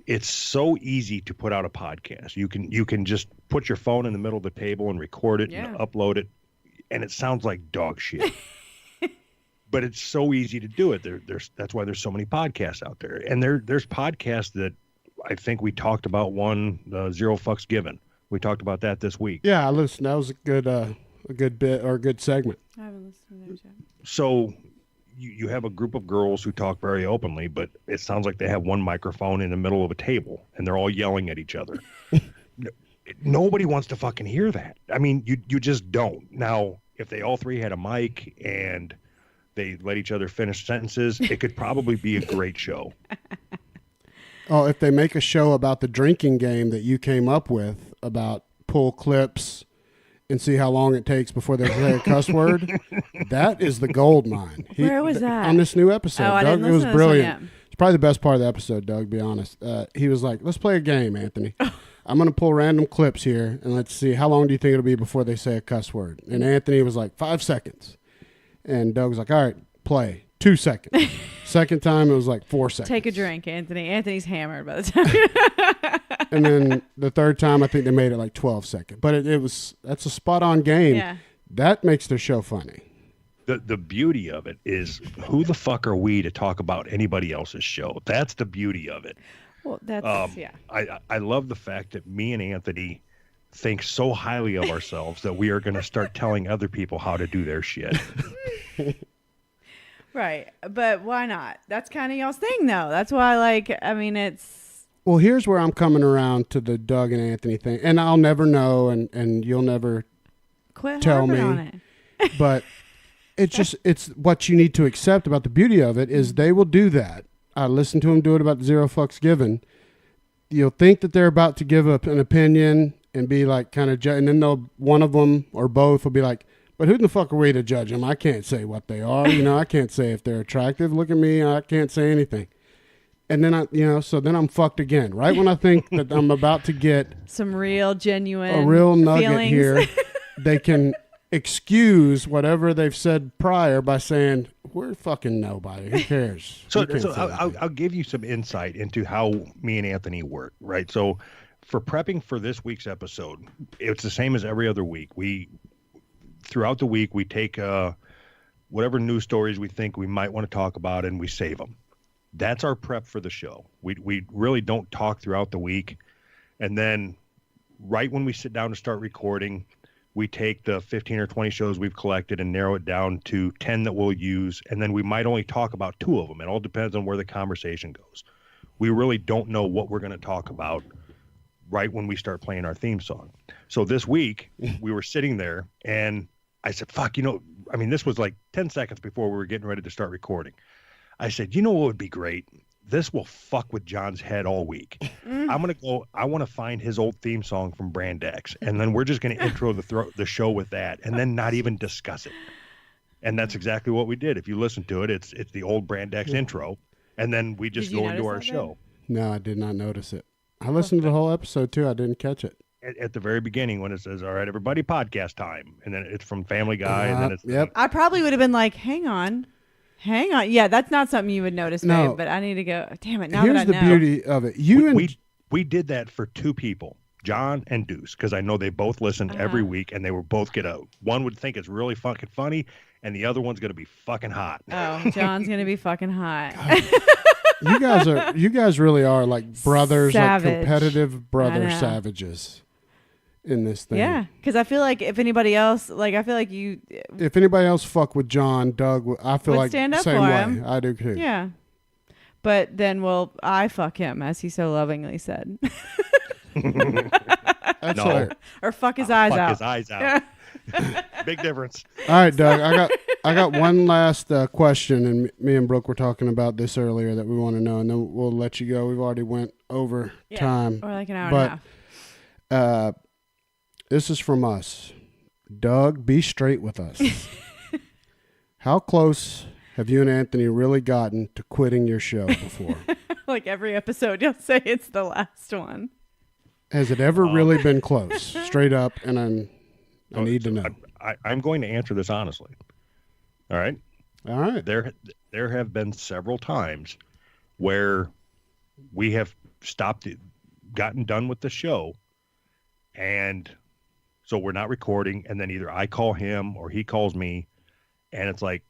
It's so easy to put out a podcast. You can just put your phone in the middle of the table and record it and upload it, and it sounds like dog shit. But it's so easy to do it. That's why there's so many podcasts out there. And there's podcasts that I think we talked about one, Zero Fucks Given. We talked about that this week. Yeah, I listened. That was a good bit or a good segment. I haven't listened to that yet. So you have a group of girls who talk very openly, but it sounds like they have one microphone in the middle of a table and they're all yelling at each other. Nobody wants to fucking hear that. I mean, you just don't. Now, if they all three had a mic and they let each other finish sentences, it could probably be a great show. Oh, if they make a show about the drinking game that you came up with, about pull clips and see how long it takes before they say a cuss word, that is the gold mine. Where was that? On this new episode, Oh, I Doug. didn't It was listen to this one brilliant. yet. It's probably the best part of the episode, Doug, be honest. He was like, let's play a game, Anthony. I'm going to pull random clips here, and let's see, how long do you think it'll be before they say a cuss word? And Anthony was like, 5 seconds. And Doug was like, all right, play. 2 seconds. Second time, it was like 4 seconds. Take a drink, Anthony. Anthony's hammered by the time. And then the third time, I think they made it like 12 seconds. But that's a spot-on game. Yeah. That makes their show funny. The beauty of it is, who the fuck are we to talk about anybody else's show? That's the beauty of it. Well, that's, yeah. I love the fact that me and Anthony think so highly of ourselves that we are going to start telling other people how to do their shit. Right. But why not? That's kind of y'all's thing, though. That's why, it's... Well, here's where I'm coming around to the Doug and Anthony thing. And I'll never know, and you'll never Quit tell harping me. on it. But it's what you need to accept about the beauty of it is they will do that. I listened to them do it about Zero Fucks Given. You'll think that they're about to give up an opinion and be like kind of and then one of them or both will be like, but who the fuck are we to judge them? I can't say what they are. I can't say if they're attractive. Look at me. I can't say anything. And then so then I'm fucked again. Right when I think that I'm about to get some real, genuine a real nugget feelings. here, they can excuse whatever they've said prior by saying, we're fucking nobody. Who cares? So I'll give you some insight into how me and Anthony work, right? So for prepping for this week's episode, it's the same as every other week. Throughout the week, we take whatever news stories we think we might want to talk about and we save them. That's our prep for the show. We really don't talk throughout the week. And then right when we sit down to start recording, we take the 15 or 20 shows we've collected and narrow it down to 10 that we'll use. And then we might only talk about 2 of them. It all depends on where the conversation goes. We really don't know what we're going to talk about right when we start playing our theme song. So this week we were sitting there and I said, fuck, this was like 10 seconds before we were getting ready to start recording. I said, what would be great? This will fuck with John's head all week. I want to find his old theme song from Brand X, and then we're just going to intro the show with that, and then not even discuss it. And that's exactly what we did. If you listen to it, it's the old Brand X intro, and then we just go into our show. No, I did not notice it. I listened to the whole episode, too. I didn't catch it. At the very beginning when it says, all right, everybody, podcast time, and then it's from Family Guy, and then it's... Yep. I probably would have been like, hang on. Yeah, that's not something you would notice, babe, but I need to go. Damn it, now Here's that I know. Here's the beauty of it. We did that for 2 people, John and Deuce, because I know they both listen every week, and they were both get out. One would think it's really fucking funny, and the other one's going to be fucking hot. Oh, John's going to be fucking hot. You guys really are like brothers, Savage. like competitive brother savages in this thing. Yeah, because I feel like if anybody else, if anybody else fuck with John, Doug, I feel would like stand up same for way. him. I do too. Yeah. But then, I fuck him, as he so lovingly said. That's no. Or fuck his eyes out. Fuck his eyes out. Big difference. All right, Doug. I got one last question, and me and Brooke were talking about this earlier that we want to know, and then we'll let you go. We've already went over time. Or like an hour and a half. This is from us. Doug, be straight with us. How close have you and Anthony really gotten to quitting your show before? Like every episode, you'll say it's the last one. Has it ever really been close? Straight up, and I need to know. I'm going to answer this honestly. All right? All right. There have been several times where we have gotten done with the show, and so we're not recording, and then either I call him or he calls me, and it's like,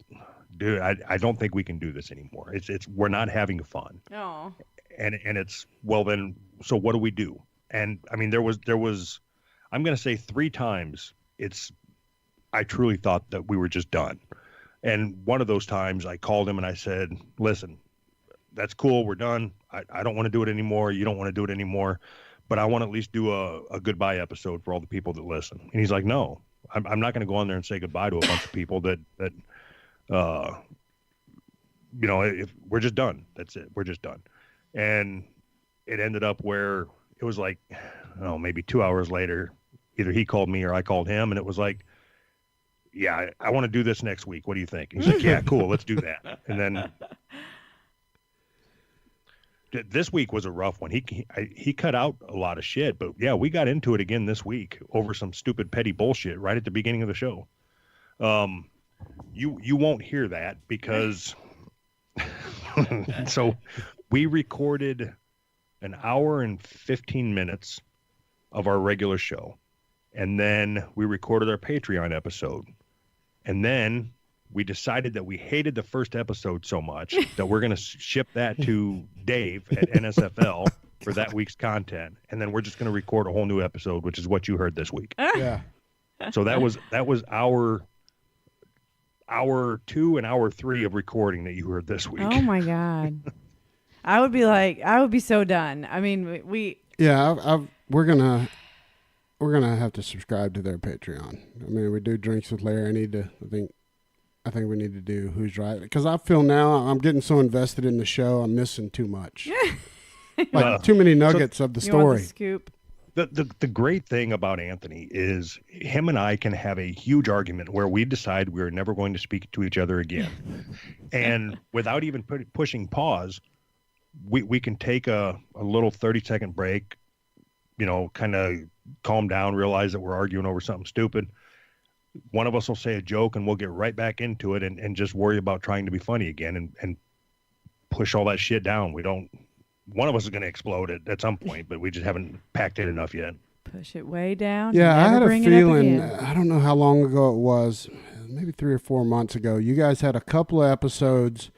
dude, I don't think we can do this anymore. It's we're not having fun. No. And it's, well then, so what do we do? And I mean, there was I'm going to say 3 times I truly thought that we were just done. And one of those times I called him and I said, listen, that's cool. We're done. I don't want to do it anymore. You don't want to do it anymore, but I want to at least do a goodbye episode for all the people that listen. And he's like, no, I'm not going to go on there and say goodbye to a bunch of people that if we're just done. That's it. We're just done. And it ended up where it was like, maybe 2 hours later, either he called me or I called him, and it was like, yeah, I want to do this next week. What do you think? And he's like, yeah, cool. Let's do that. And then this week was a rough one. He cut out a lot of shit, but yeah, we got into it again this week over some stupid petty bullshit right at the beginning of the show. You won't hear that because so we recorded an hour and 15 minutes of our regular show, and then we recorded our Patreon episode, and then we decided that we hated the first episode so much that we're going to ship that to Dave at NSFL for that week's content, and then we're just going to record a whole new episode, which is what you heard this week. Yeah. So that was hour 2 and hour 3 of recording that you heard this week. Oh my God. I would be so done. I mean, we're gonna have to subscribe to their Patreon. I mean, we do Drinks with Larry. I think we need to do Who's Right, because I feel now I'm getting so invested in the show, I'm missing too much. Like too many nuggets of the you want story. the scoop. The great thing about Anthony is him and I can have a huge argument where we decide we're never going to speak to each other again. And without even pushing pause, we can take a little 30-second break, kind of calm down, realize that we're arguing over something stupid. One of us will say a joke and we'll get right back into it and just worry about trying to be funny again and push all that shit down. One of us is going to explode at some point, but we just haven't packed it enough yet. Push it way down. Yeah, I had a feeling, I I don't know how long ago it was, maybe 3 or 4 months ago, you guys had a couple of episodes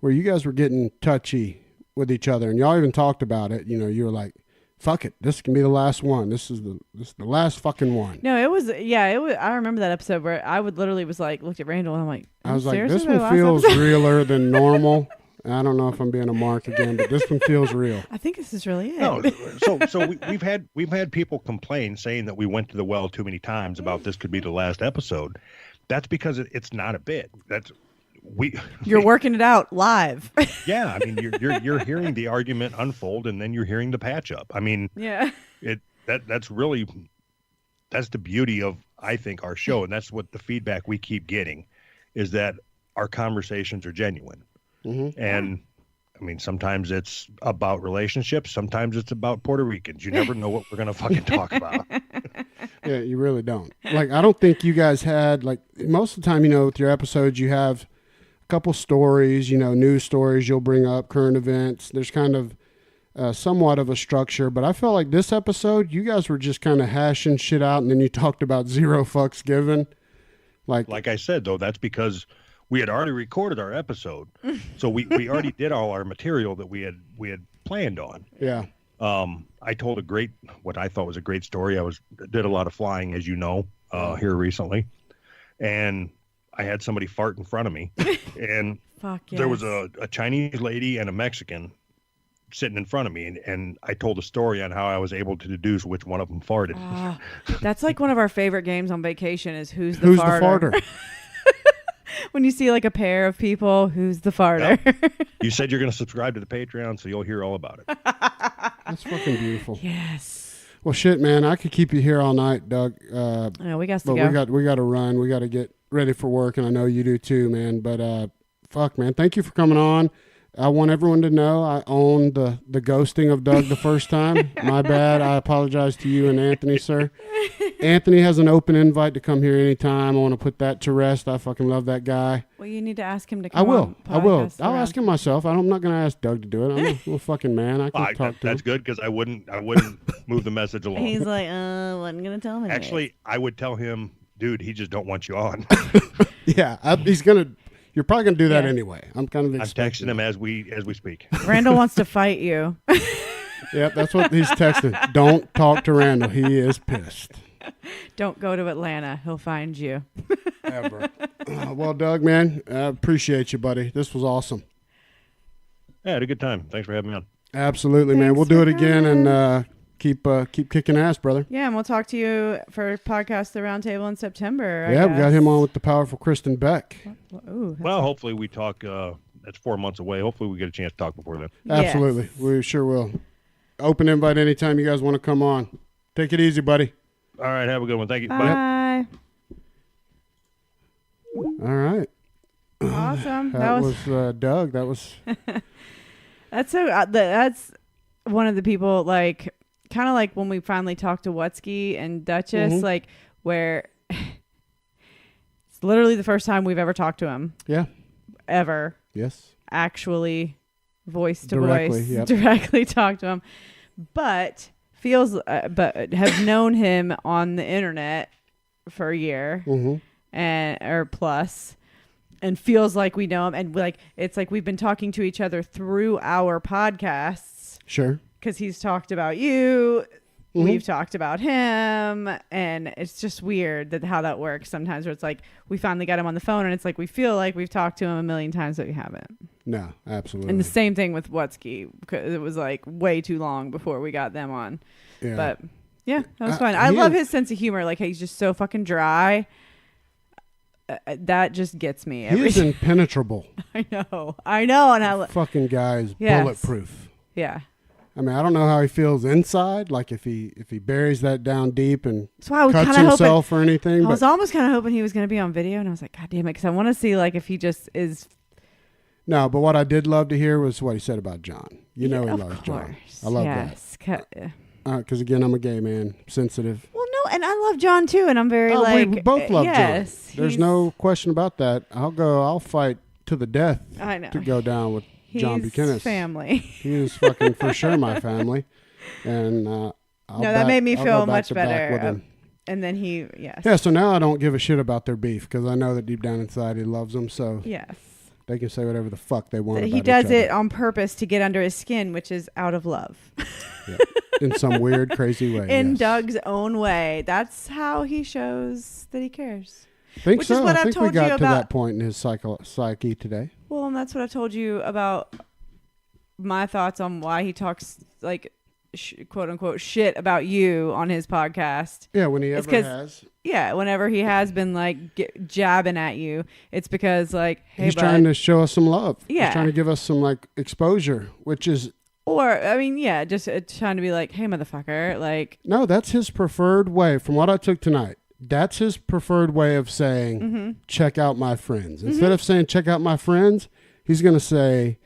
where you guys were getting touchy with each other, and y'all even talked about it. You were like, fuck it, this can be the last one. This is the last fucking one. No, it was. I remember that episode where I would literally was like, looked at Randall and I'm like, I was like, this one feels realer than normal. I don't know if I'm being a mark again, but this one feels real. I think this is really it. No, so we've had people complain saying that we went to the well too many times about this could be the last episode. That's because it's not a bit. You're working it out live. Yeah, I mean you're hearing the argument unfold and then you're hearing the patch up. I mean, yeah. That's the beauty of, I think, our show, and that's what the feedback we keep getting is that our conversations are genuine. Mm-hmm. And I mean, sometimes it's about relationships, sometimes it's about Puerto Ricans. You never know what we're gonna fucking talk about. Yeah, you really don't. Like, I don't think you guys had, like, most of the time, with your episodes, you have a couple stories, news stories you'll bring up, current events. There's kind of somewhat of a structure, but I felt like this episode, you guys were just kind of hashing shit out, and then you talked about 0 fucks given. Like I said, though, that's because we had already recorded our episode, so we already did all our material that we had planned on. Yeah. I told what I thought was a great story. I did a lot of flying, as you know, here recently, and I had somebody fart in front of me, and there was a Chinese lady and a Mexican sitting in front of me, and I told a story on how I was able to deduce which one of them farted. That's like one of our favorite games on vacation is Who's the Farter? When you see like a pair of people, who's the farter? Yep. You said you're going to subscribe to the Patreon, so you'll hear all about it. That's fucking beautiful. Yes. Well, shit, man, I could keep you here all night, Doug. We got to go. We got to run. We got to get ready for work, and I know you do too, man. But fuck, man, thank you for coming on. I want everyone to know I owned the ghosting of Doug the first time. My bad. I apologize to you and Anthony, sir. Anthony has an open invite to come here anytime. I want to put that to rest. I fucking love that guy. Well, you need to ask him to come. I will. I'll around. ask him myself. I'm not going to ask Doug to do it. I'm a little fucking man. I can talk to him. That's good because I wouldn't move the message along. He's like, wasn't gonna tell him. Anyways. Actually, I would tell him, dude, he just don't want you on. Yeah, he's gonna. You're probably gonna do that anyway. I'm kind of. I'm texting him as we speak. Randall wants to fight you. Yep, that's what he's texting. Don't talk to Randall. He is pissed. Don't go to Atlanta. He'll find you. Ever. Well, Doug, man, I appreciate you, buddy. This was awesome. Yeah, I had a good time. Thanks for having me on. Absolutely, man. We'll do it again and keep kicking ass, brother. Yeah, and we'll talk to you for podcast The Roundtable in September. Yeah, we got him on with the powerful Kristen Beck. Ooh, Well, hopefully we talk. That's 4 months away. Hopefully we get a chance to talk before then. Absolutely. Yes. We sure will. Open invite anytime you guys want to come on. Take it easy, buddy. All right, have a good one. Thank you. Bye. All right. Awesome. That was Doug. That was. That's one of the people, like, kind of like when we finally talked to Wutsky and Duchess, like, where it's literally the first time we've ever talked to him. Yeah. Ever. Yes. Actually, voice to Directly, voice, directly talk to him, but but have known him on the internet for a year or plus, and feels like we know him, and like it's like we've been talking to each other through our podcasts. Sure. Because he's talked about you. We've talked about him, and it's just weird how that works sometimes, where it's like we finally got him on the phone and it's like we feel like we've talked to him a million times, but we haven't. No, absolutely. And the same thing with Wutsky, because it was like way too long before we got them on. Yeah. But yeah, that was fun. I love his sense of humor. Like, he's just so fucking dry. That just gets me. He is impenetrable. I know. And fucking guy is bulletproof. Yeah. I mean, I don't know how he feels inside, like if he buries that down deep and cuts himself or anything. I was almost kind of hoping he was going to be on video, and I was like, God damn it, because I want to see like if he just is. No, but what I did love to hear was what he said about John. You know, he loves John. I love that. Because again, I'm a gay man, sensitive. Well, no, and I love John too, and I'm very we both love John. There's no question about that. I'll fight to the death. I know. To go down with John Buchanan. Family. He is fucking for sure my family, and that made me feel much better. And then yeah. So now I don't give a shit about their beef because I know that deep down inside he loves them. So yes, they can say whatever the fuck they want. He does it on purpose to get under his skin, which is out of love. Yeah. In some weird, crazy way. In Doug's own way, that's how he shows that he cares. Which is what I think we got to that point in his psyche today. Well, and that's what I told you about my thoughts on why he talks like quote unquote shit about you on his podcast. Yeah, when he ever has. Yeah, whenever he has been like jabbing at you, it's because like, hey, he's trying to show us some love. Yeah, he's trying to give us some like exposure, which is. Or I mean, yeah, just trying to be like, hey, motherfucker, like. No, that's his preferred way. From what I took tonight. That's his preferred way of saying, check out my friends. Instead of saying, check out my friends, he's going to say,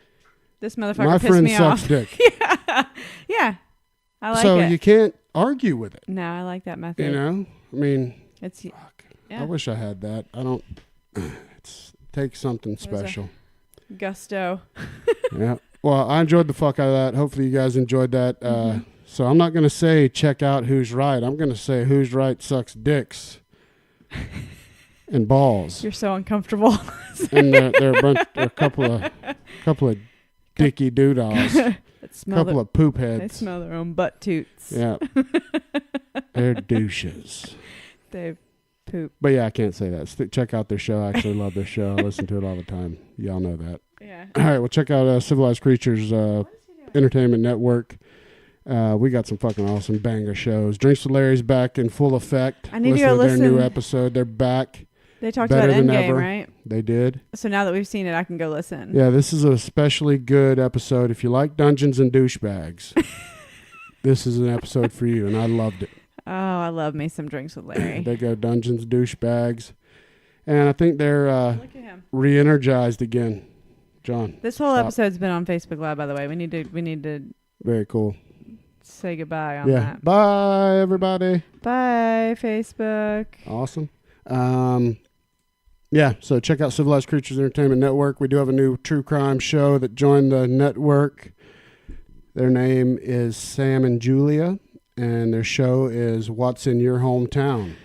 this motherfucker my pissed friend me sucks off. dick. Yeah. I like it. So you can't argue with it. No, I like that method. You know? I mean, fuck. Yeah. I wish I had that. I don't. It takes something special. Gusto. Yeah. Well, I enjoyed the fuck out of that. Hopefully you guys enjoyed that. So I'm not going to say check out who's right. I'm going to say who's right sucks dicks and balls. You're so uncomfortable. And they're a couple of dicky doodahs. Couple of poop heads. They smell their own butt toots. Yeah. They're douches. They poop. But yeah, I can't say that. Check out their show. I actually love their show. I listen to it all the time. Y'all know that. Yeah. All right, well, check out Civilized Creatures Entertainment Network. We got some fucking awesome banger shows. Drinks with Larry's back in full effect. I need to go listen. Their new episode. They're back. They talked about Endgame, right? They did. So now that we've seen it, I can go listen. Yeah, this is a especially good episode. If you like Dungeons and Douchebags, this is an episode for you, and I loved it. Oh, I love me some Drinks with Larry. They go Dungeons, Douchebags, and I think they're re-energized again. John, this whole episode's been on Facebook Live, by the way. We need to. Very cool. say goodbye on Yeah. that. Bye, everybody. Bye, Facebook. Awesome. Yeah, so check out Civilized Creatures Entertainment Network. We do have a new true crime show that joined the network. Their name is Sam and Julia, and their show is What's in Your Hometown.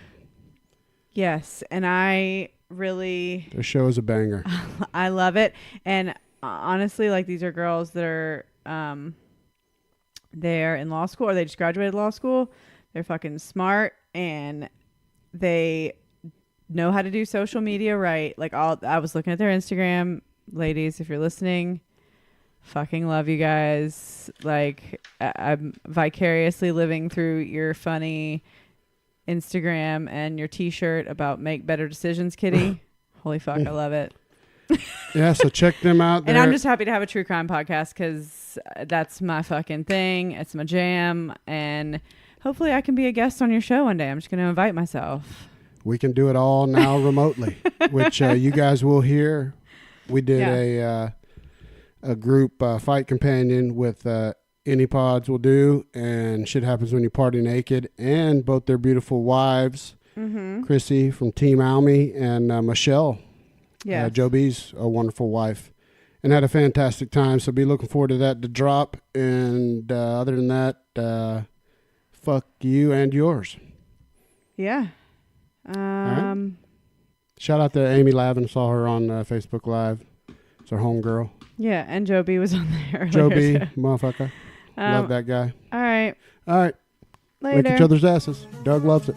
Yes, and I really... Their show is a banger. I love it. And honestly, like, these are girls that are... they're in law school, or they just graduated law school. They're fucking smart, and they know how to do social media right. Like, I was looking at their Instagram. Ladies, if you're listening, fucking love you guys. Like, I'm vicariously living through your funny Instagram and your t-shirt about make better decisions, kitty. Holy fuck, I love it. Yeah, so check them out. And I'm just happy to have a true crime podcast because that's my fucking thing. It's my jam. And hopefully I can be a guest on your show one day. I'm just going to invite myself. We can do it all now remotely, which you guys will hear. We did a group fight companion with Any Pods Will Do and Shit Happens When You Party Naked, and both their beautiful wives, Chrissy from Team Almy and Michelle. Yeah, Joe B's a wonderful wife, and had a fantastic time. So be looking forward to that to drop. And other than that, fuck you and yours. Yeah. Right. Shout out to Amy Lavin. Saw her on Facebook Live. It's her homegirl. Yeah, and Joe B was on there. Joe B, motherfucker. Love that guy. All right. All right. Later. Lick each other's asses. Doug loves it.